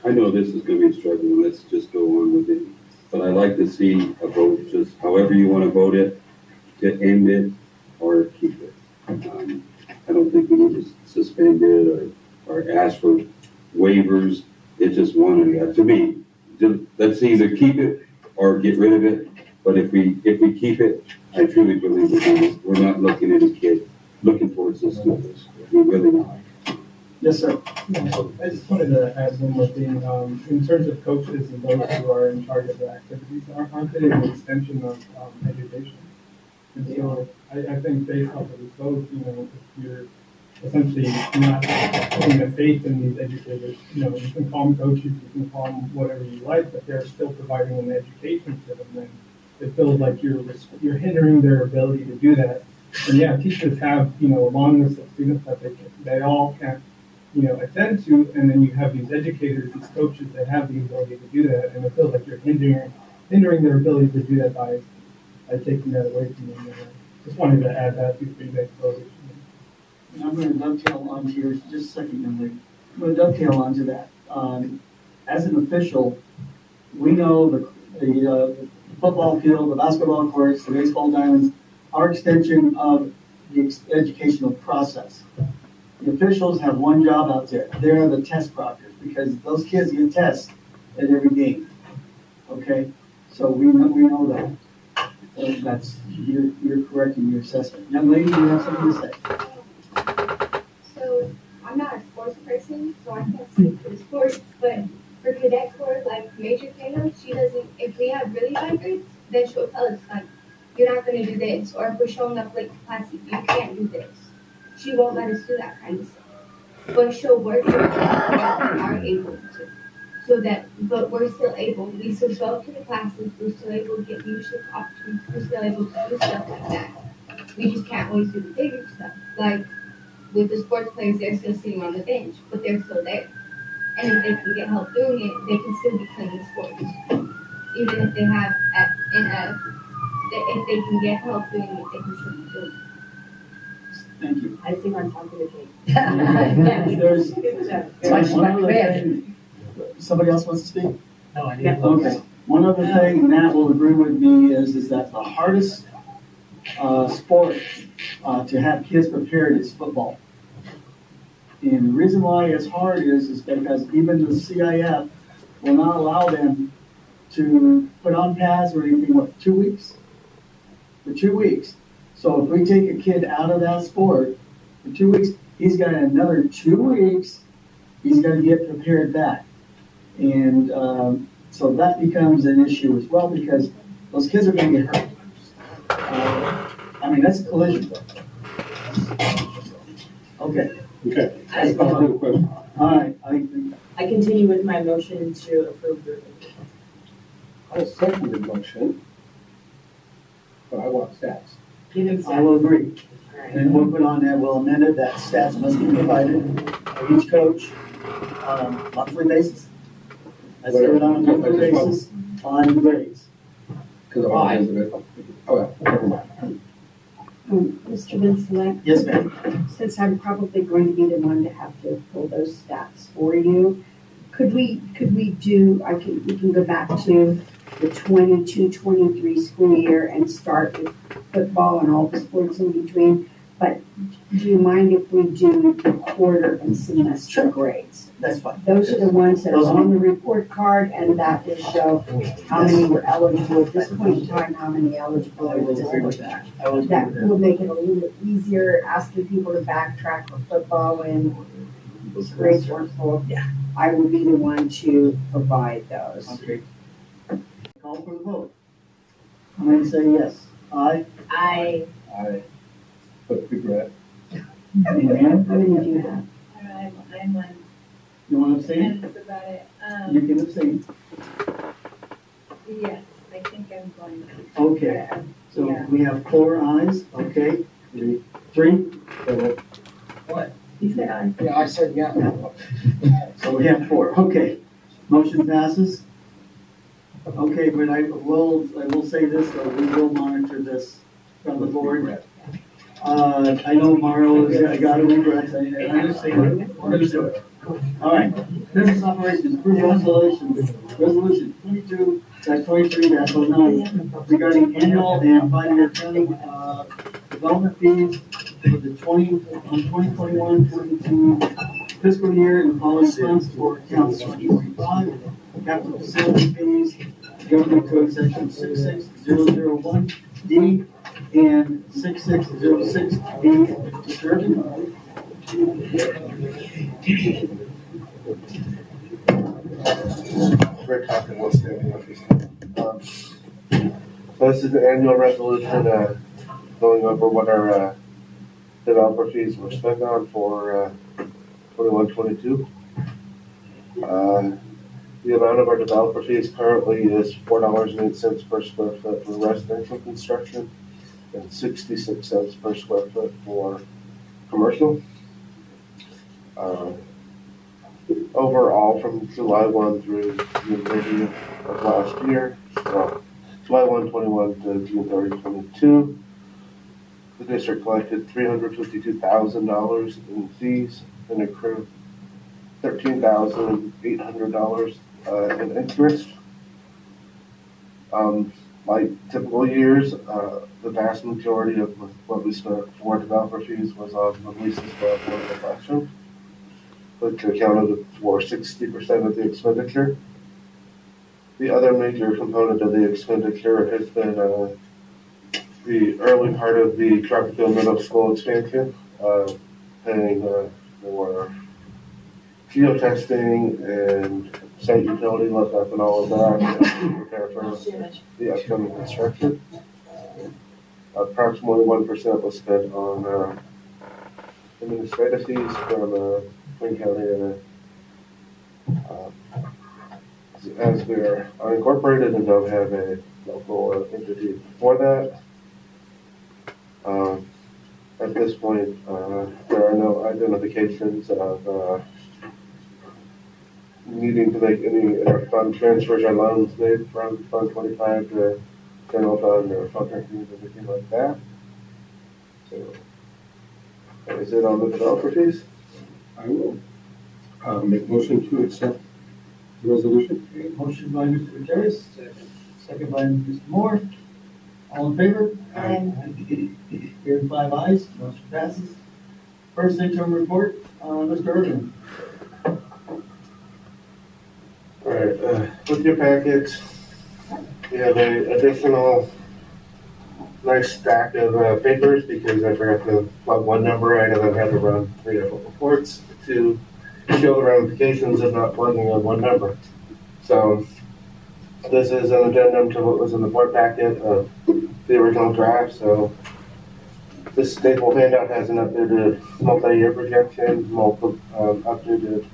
[SPEAKER 6] I know this is gonna be a struggle, let's just go on with it. But I'd like to see a vote, just however you wanna vote it, to end it or keep it. I don't think we need to suspend it or ask for waivers. It's just one or the other. To me, let's either keep it or get rid of it. But if we keep it, I truly believe we're not looking at a kid looking towards the schools. We're really not.
[SPEAKER 5] Yes, sir.
[SPEAKER 23] I just wanted to add one more thing. In terms of coaches and those who are in charge of the activities, aren't they an extension of education? And so I think based off of this vote, if you're essentially not putting the faith in these educators. You know, you can call them coaches, you can call them whatever you like, but they're still providing an education to them. And it feels like you're hindering their ability to do that. And yeah, teachers have, you know, a long list of students that they all can't, you know, attend to, and then you have these educators, these coaches that have the ability to do that, and it feels like you're hindering their ability to do that by taking that away from them. Just wanted to add that before you guys voted.
[SPEAKER 5] And I'm gonna dovetail onto yours, just a second, young lady. I'm gonna dovetail onto that. As an official, we know the football field, the basketball courts, the baseball diamonds are extension of the educational process. The officials have one job out there. They're the test proctors because those kids get tests at every game. Okay, so we know that. So you're correct in your assessment. Young lady, you have something to say?
[SPEAKER 9] So I'm not a sports person, so I can't speak for the sports, but for cadet corps, like Major Kayla, she doesn't, if we have really bad grades, then she'll tell us, like, you're not gonna do this, or if we're showing up late to class, you can't do this. She won't let us do that kind of stuff. But she'll work with us that we are able to. So that, but we're still able, we still show up to the classes, we're still able to get leadership opportunities, we're still able to do stuff like that. We just can't always do the bigger stuff. Like, with the sports players, they're still sitting on the bench, but they're still there. And if they can get help doing it, they can still be playing the sports. Even if they have if they can get help doing it, they can still be doing it.
[SPEAKER 5] Thank you.
[SPEAKER 19] I sing on top of the cake.
[SPEAKER 5] There's one other
[SPEAKER 19] bad.
[SPEAKER 5] thing. Somebody else wants to speak?
[SPEAKER 4] No, I need
[SPEAKER 5] Okay. One other thing Matt will agree with me is that the hardest sport to have kids prepared is football. And the reason why it's hard is because even the CIF will not allow them to put on pads or anything, 2 weeks? For 2 weeks. So if we take a kid out of that sport for 2 weeks, he's got another 2 weeks, he's got to get prepared back. And so that becomes an issue as well because those kids are going to get hurt. I mean, that's a collision. Okay.
[SPEAKER 1] Okay. I have a question.
[SPEAKER 5] All right.
[SPEAKER 19] I continue with my motion to approve the.
[SPEAKER 1] I second the motion, but I want stats.
[SPEAKER 19] Give him
[SPEAKER 5] I will agree. And we'll put on there, we'll amend it, that stats must be provided for each coach on a monthly basis. I say it on a monthly basis on grades.
[SPEAKER 1] Because
[SPEAKER 5] Why?
[SPEAKER 1] Oh, yeah, never mind.
[SPEAKER 3] Mr. Vincent?
[SPEAKER 5] Yes, ma'am.
[SPEAKER 3] Since I'm probably going to be the one to have to pull those stats for you, could we do, we can go back to the 22-23 school year and start with football and all the sports in between, but do you mind if we do the quarter and semester grades?
[SPEAKER 5] That's fine.
[SPEAKER 3] Those are the ones that are on the report card, and that will show how many were eligible at this point in time, how many eligible
[SPEAKER 5] I
[SPEAKER 3] at
[SPEAKER 5] will
[SPEAKER 3] this
[SPEAKER 5] agree with
[SPEAKER 3] point.
[SPEAKER 5] that. I will agree
[SPEAKER 3] That
[SPEAKER 5] with that.
[SPEAKER 3] will make it a little bit easier, asking people to backtrack for football when grades weren't full.
[SPEAKER 5] Yeah.
[SPEAKER 3] I will be the one to provide those.
[SPEAKER 5] Okay. Call for the vote. I'm going to say yes. Aye.
[SPEAKER 19] I
[SPEAKER 1] But regret.
[SPEAKER 5] Amen.
[SPEAKER 3] How many do you have?
[SPEAKER 18] I'm on
[SPEAKER 5] You want to abstain?
[SPEAKER 18] fence about it.
[SPEAKER 5] You can abstain.
[SPEAKER 18] Yes, I think I'm going to.
[SPEAKER 5] Okay. So
[SPEAKER 18] Yeah.
[SPEAKER 5] we have 4 ayes, okay? 3?
[SPEAKER 4] What?
[SPEAKER 3] He said aye.
[SPEAKER 4] Yeah, I said yeah.
[SPEAKER 5] So we have 4, okay. Motion passes. Okay, but I will say this, though, we will monitor this from the board. I know Mario has got to regret, I understand. Understood. All right, business operations, approval resolution 22-23-09 regarding annual and 5-year planning, development fees for the 2021-22 fiscal year and following funds for accounts 2025, capital facility fees, government code section 66001D and 6606D. Mr. Irvin?
[SPEAKER 14] We're talking what's standing up. So this is the annual resolution, going over what our developer fees were spent on for 21-22. The amount of our developer fees currently is $4.08 per square foot for residential construction and 66 cents per square foot for commercial. Overall, from July 1 through June 30th of last year, well, July 1, 21 to June 30, 22, the district collected $352,000 in fees and accrued $13,800 in interest. Like typical years, the vast majority of what we spent for developer fees was on the leases for affordable collection, which accounted for 60% of the expenditure. The other major component of the expenditure has been the early part of the Tropical Middle School expansion, paying for geotesting and site utility lookup and all of that to prepare for the upcoming construction. Approximately 1% was spent on administrative fees from Queen County, as we are unincorporated and don't have a local entity for that. At this point, there are no identifications of needing to make any fund transfers or loans made from Fund 25 to General Fund or Fund 13 or anything like that. So, is it on the developer fees?
[SPEAKER 1] I will make motion to accept the resolution.
[SPEAKER 5] Okay, motion by Mr. Gutierrez, second by Mr. Moore. All in favor?
[SPEAKER 3] Aye.
[SPEAKER 5] Hearing 5 ayes, motion passes. First interim report, Mr. Irvin.
[SPEAKER 14] All right, with your packets, we have an additional nice stack of papers because I forgot to plug one number in and then had to run 3 different reports to show the ramifications of not plugging in one number. So this is an addendum to what was in the board packet of the original draft. So this staple handout has an updated multi-year projection, updated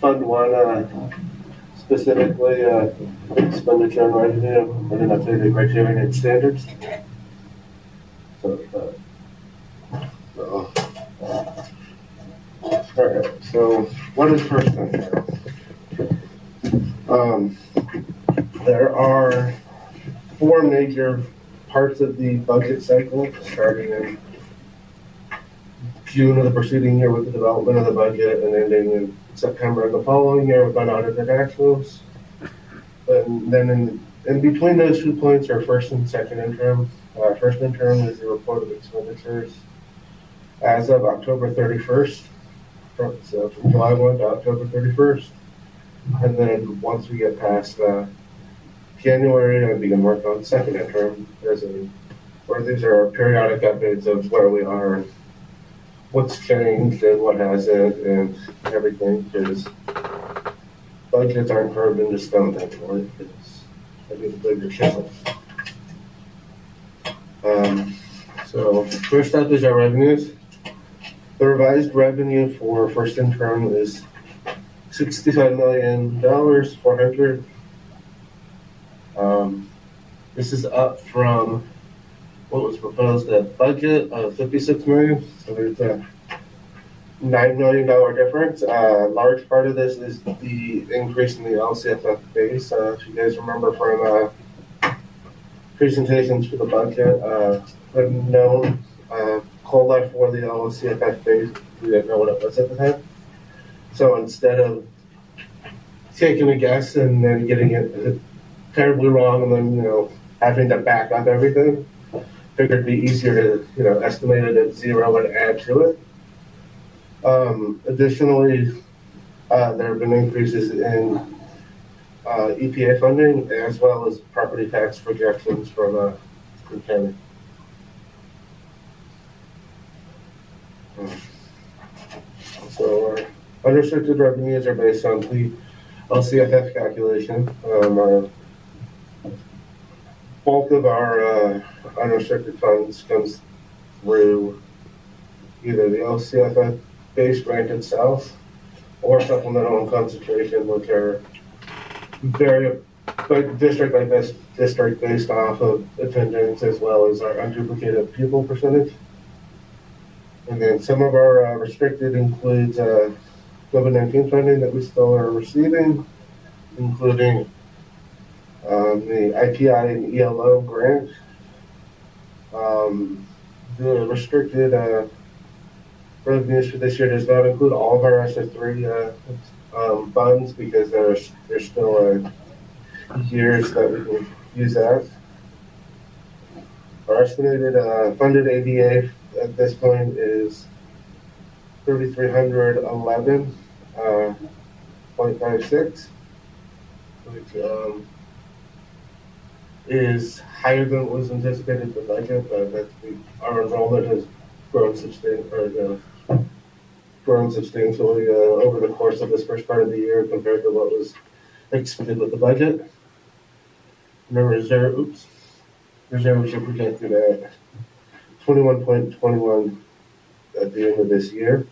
[SPEAKER 14] Fund 1 specifically expenditure and revenue, and an updated criterion and standards. All right, so what is first thing? There are 4 major parts of the budget cycle, starting in June of the preceding year with the development of the budget and ending in September of the following year with unaudited actuals. And then in between those 2 points are first and second interim. First interim is the report of expenditures as of October 31st. So from July 1 to October 31st. And then once we get past January, I begin work on second interim, where these are periodic updates of where we are and what's changed and what hasn't and everything, because budgets aren't carved into stone anymore. It's a bigger challenge. So first up is our revenues. The revised revenue for first interim is $65,400,000. This is up from what was proposed at budget of $56 million. So there's a $9 million difference. Large part of this is the increase in the LCFF base. If you guys remember from presentations for the budget, the known COLA for the LCFF base, we didn't know what it was at the time. So instead of taking a guess and then getting it terribly wrong and then, having to back up everything, figured it'd be easier to, estimate it at 0 and add to it. Additionally, there have been increases in EPA funding as well as property tax projections from Queen County. So our unrestricted revenues are based on the LCFF calculation. bulk of our unrestricted funds comes through either the LCFF base grant itself or supplemental and concentration, which are very district by district based off of attendance as well as our unduplicated pupil percentage. And then some of our restricted includes COVID-19 funding that we still are receiving, including the IPI and ELO grant. The restricted revenues for this year does not include all of our SS3 funds because there's still years that we can use that. Our estimated funded ADA at this point is 3,311.56, which is higher than what was anticipated in the budget, but our enrollment has grown substantially over the course of this first part of the year compared to what was expected with the budget. And the reserves are projected at 21.21 at the end of this year.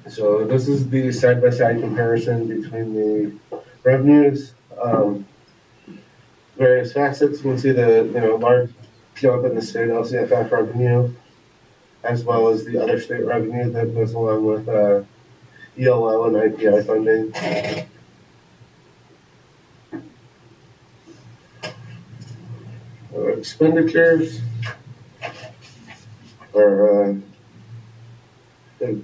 [SPEAKER 14] So this is the side-by-side comparison between the revenues, various facets. You can see the large jump in the state LCFF revenue, as well as the other state revenue that goes along with ELO and IPI funding. Expenditures are the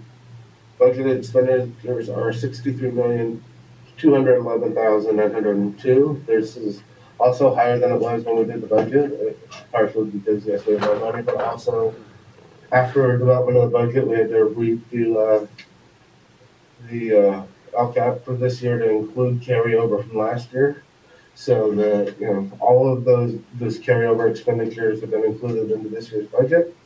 [SPEAKER 14] budgeted expenditures are $63,211,902. This is also higher than it was when we did the budget, partially because yes, we have more money, but also after development of the budget, we had to redo the LCAP for this year to include carryover from last year. So that all of those carryover expenditures have been included into this year's budget.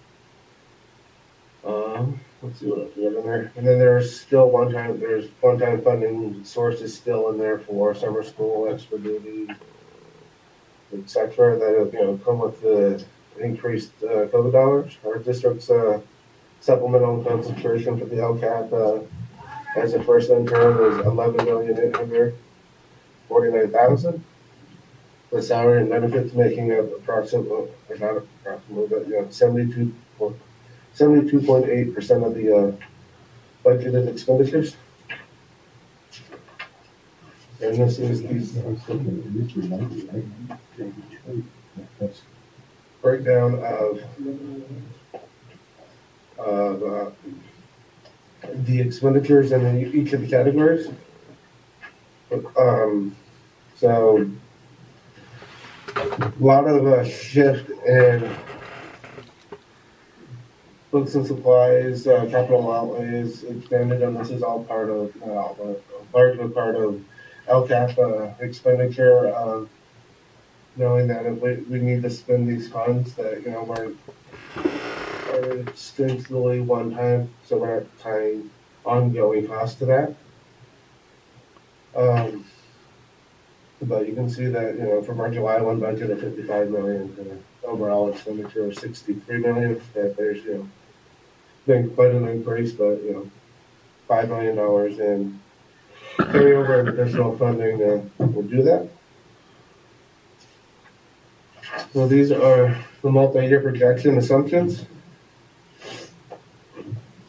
[SPEAKER 14] Let's see what else we got in there. And then there's still one-time funding sources still in there for summer school, extra duty, etc. that have come with the increased COVID dollars. Our district's supplemental concentration for the LCAP as a first intern is $11,849,000. The salary and benefits making up approximately, or not approximately, but 72.8% of the budgeted expenditures. And this is the breakdown of the expenditures in each of the categories. So a lot of shift in books and supplies, capital outlays expanded, and this is all part of, largely part of LCAP expenditure, knowing that if we need to spend these funds that, are strictly one time, so we're not tying ongoing costs to that. But you can see that, from our July 1 budget of 55 million to the overall expenditure of 63 million, that there's, been quite an increase, but, $5 million in carryover and additional funding will do that. So these are the multi-year projection assumptions.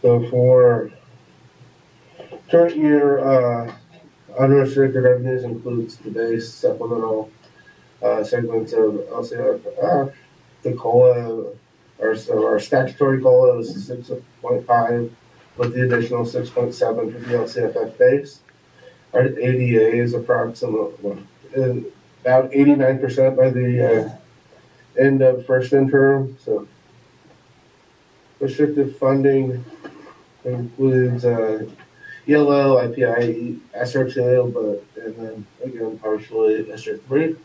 [SPEAKER 14] So for current year, unrestricted revenues includes the base supplemental segments of LCF. The COLA, our statutory COLA is 6.5 with the additional 6.7 for the LCFF base. Our ADA is approximately about 89% by the end of first interim. So restricted funding includes ELO, IPI, SR2, and then again partially SR3.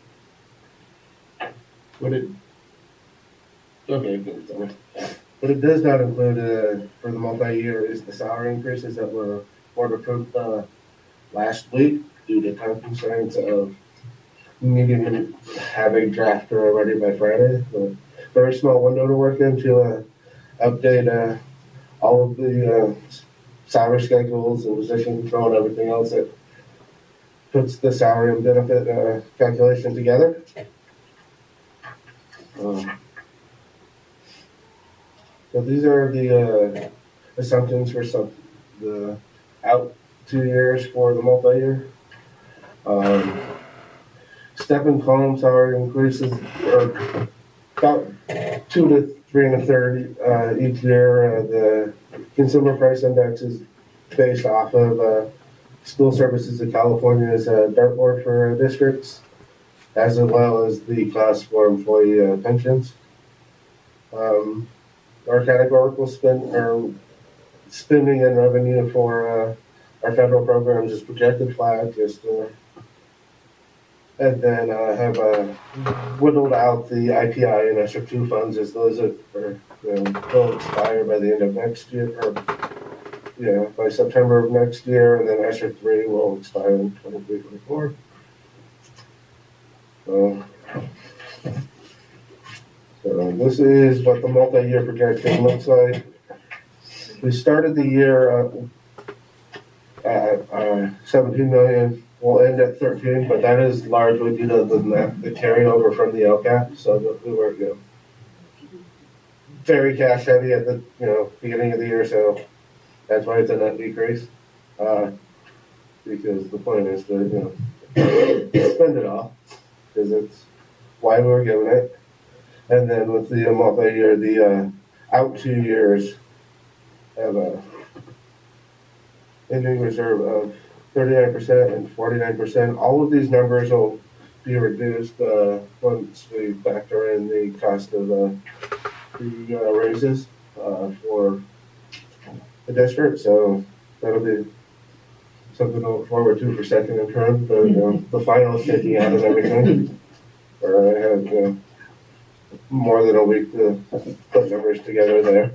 [SPEAKER 14] What it does not include for the multi-year is the salary increases that were board approved last week due to time constraints of needing to have a drafter ready by Friday. A very small window to work in to update all of the salary schedules and position control and everything else that puts the salary and benefit calculation together. So these are the assumptions for the out 2 years for the multi-year. Step and column salary increases are about 2 to 3 1/3 each year. The consumer price index is based off of School Services of California's dartboard for districts, as well as the cost for employee pensions. Our categorical spending and revenue for our federal programs is projected flat, and then have whittled out the IPI and ESSER 2 funds as those that will expire by the end of next year, or by September of next year, and then ESSER 3 will expire in 23-24. So this is what the multi-year projection looks like. We started the year at 17 million. We'll end at 13, but that is largely due to the carryover from the LCAP. So that we were very cash heavy at the beginning of the year, so that's why it's a net decrease. Because the point is to spend it all, because it's why we were given it. And then with the multi-year, the out 2 years have a ending reserve of 39% and 49%. All of these numbers will be reduced once we factor in the cost of the raises for the district. So that'll be something to look forward to for second interim. But the final is taking out of everything. Or I have more than a week to put numbers together there.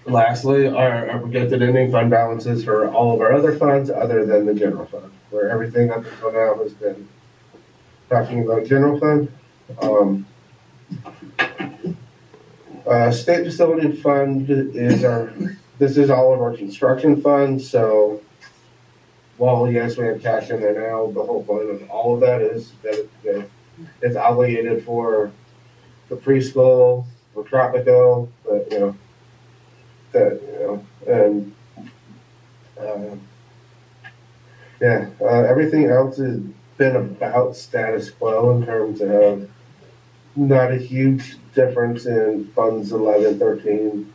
[SPEAKER 14] Lastly, our projected ending fund balances for all of our other funds other than the general fund, where everything up until now has been talking about general fund. State facility fund is this is all of our construction funds. So while yes, we have cash in there now, the whole point of all of that is that it's obligated for the preschool, for Tropico, but everything else has been about status quo in terms of not a huge difference in funds 11, 13,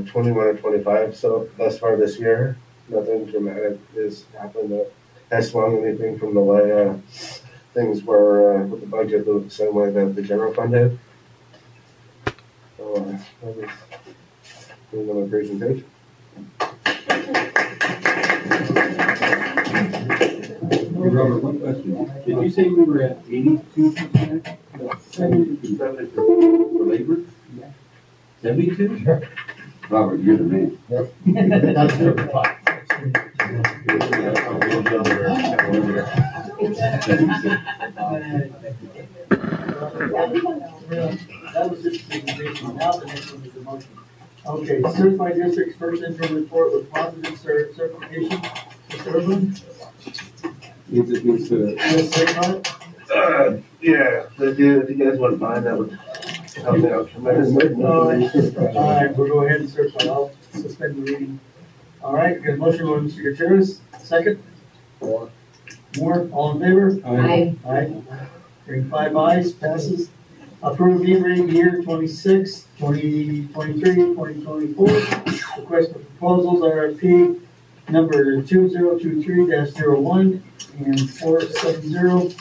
[SPEAKER 14] 21, or 25. So thus far this year, nothing dramatic has happened that has swung anything from the way things were with the budget the same way that the general fund did. So another presentation.
[SPEAKER 6] Hey, Robert, one question. Did you say we were at 82%? 72% for labor? 72? Sure. Robert, you're the man. Yep. That's good.
[SPEAKER 5] That was just a presentation. Now the next one is the motion. Okay, certified district's first interim report with positive certification. Mr. Irvin?
[SPEAKER 14] Yeah, if you guys wouldn't mind, that would help me out tremendously.
[SPEAKER 5] All right, we'll go ahead and certify. I'll suspend the reading. All right, got a motion by Mr. Gutierrez. Second? Moore, all in favor?
[SPEAKER 19] Aye.
[SPEAKER 5] Aye. Hearing 5 ayes, passes. Approve E-rate year 26, 2023, 2024. Request for proposals, RFP number 2023-01 and 470,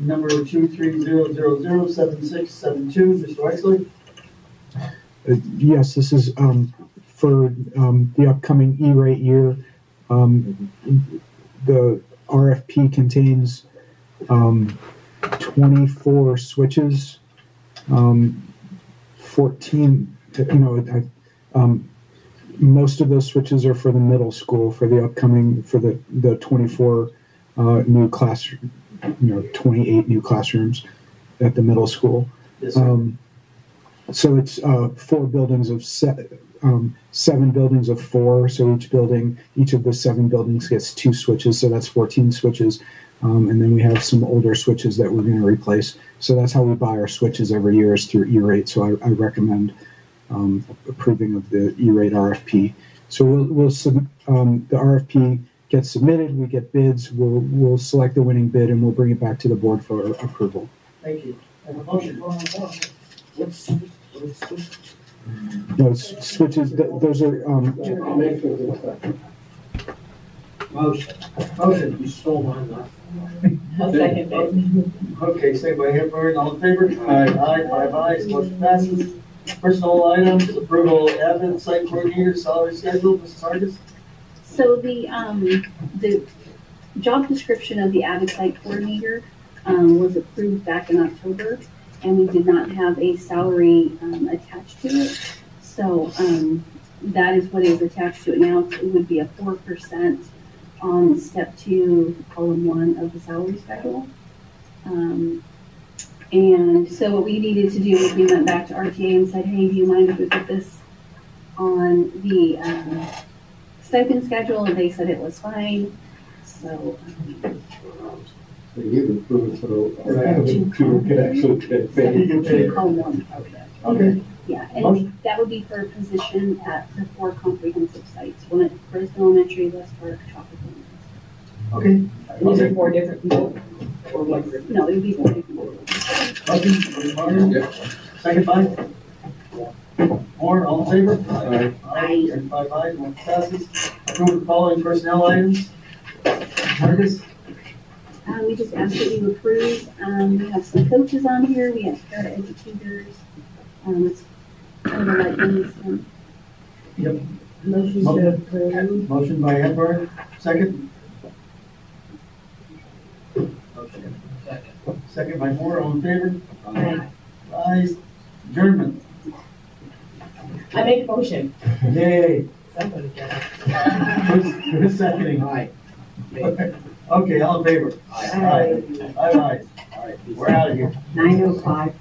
[SPEAKER 5] number 230007672. Mr. Wexler?
[SPEAKER 10] Yes, this is for the upcoming E-rate year. The RFP contains 24 switches, 14, most of those switches are for the middle school for the upcoming, for the 24 new class, 28 new classrooms at the middle school.
[SPEAKER 5] Yes, sir.
[SPEAKER 10] So it's 4 buildings of 7 buildings of 4. So each of the 7 buildings gets 2 switches. So that's 14 switches. And then we have some older switches that we're going to replace. So that's how we buy our switches every year, is through E-rate. So I recommend approving of the E-rate RFP. So the RFP gets submitted, we get bids, we'll select the winning bid, and we'll bring it back to the board for approval.
[SPEAKER 5] Thank you. I have a motion. What's
[SPEAKER 10] No, it's switches, those are,
[SPEAKER 5] motion, you stole mine last.
[SPEAKER 19] I'll second it.
[SPEAKER 5] Okay, second by Hepburn, all in favor? Aye, 5 ayes, motion passes. Personnel items, approval, admin, site coordinator, salary schedule, Mrs. Hargis?
[SPEAKER 15] So the job description of the Avid Site Coordinator was approved back in October, and we did not have a salary attached to it. So that is what is attached to it now. It would be a 4% on step 2, column 1 of the salary schedule. And so what we needed to do is we went back to RTA and said, hey, do you mind if we put this on the stipend schedule? And they said it was fine. So
[SPEAKER 21] So you gave approval, so I have to get actually get paid.
[SPEAKER 15] column 1.
[SPEAKER 5] Okay.
[SPEAKER 15] Yeah, and that would be for a position at the 4 comprehensive sites, one at Fresno Elementary, West Park, Tropical.
[SPEAKER 5] Okay.
[SPEAKER 19] These are 4 different people, or one group?
[SPEAKER 15] No, it would be 4 different people.
[SPEAKER 5] Motion, Martin? Second by? Moore, all in favor? Aye. 5 ayes, motion passes. Approve the following personnel items. Hargis?
[SPEAKER 15] We just asked that you approve. We have some coaches on here. We have para-educators. It's kind of like these.
[SPEAKER 5] Yep.
[SPEAKER 19] Motion to approve.
[SPEAKER 5] Motion by Hepburn, second. Second by Moore, all in favor?
[SPEAKER 19] Aye.
[SPEAKER 5] Ayes. Adjournment.
[SPEAKER 19] I make a motion.
[SPEAKER 5] Yay.
[SPEAKER 19] Somebody get it.
[SPEAKER 5] Who's seconding? Aye. Okay, all in favor?
[SPEAKER 19] Aye.
[SPEAKER 5] 5 ayes. All right, we're out of here.
[SPEAKER 19] 9:05.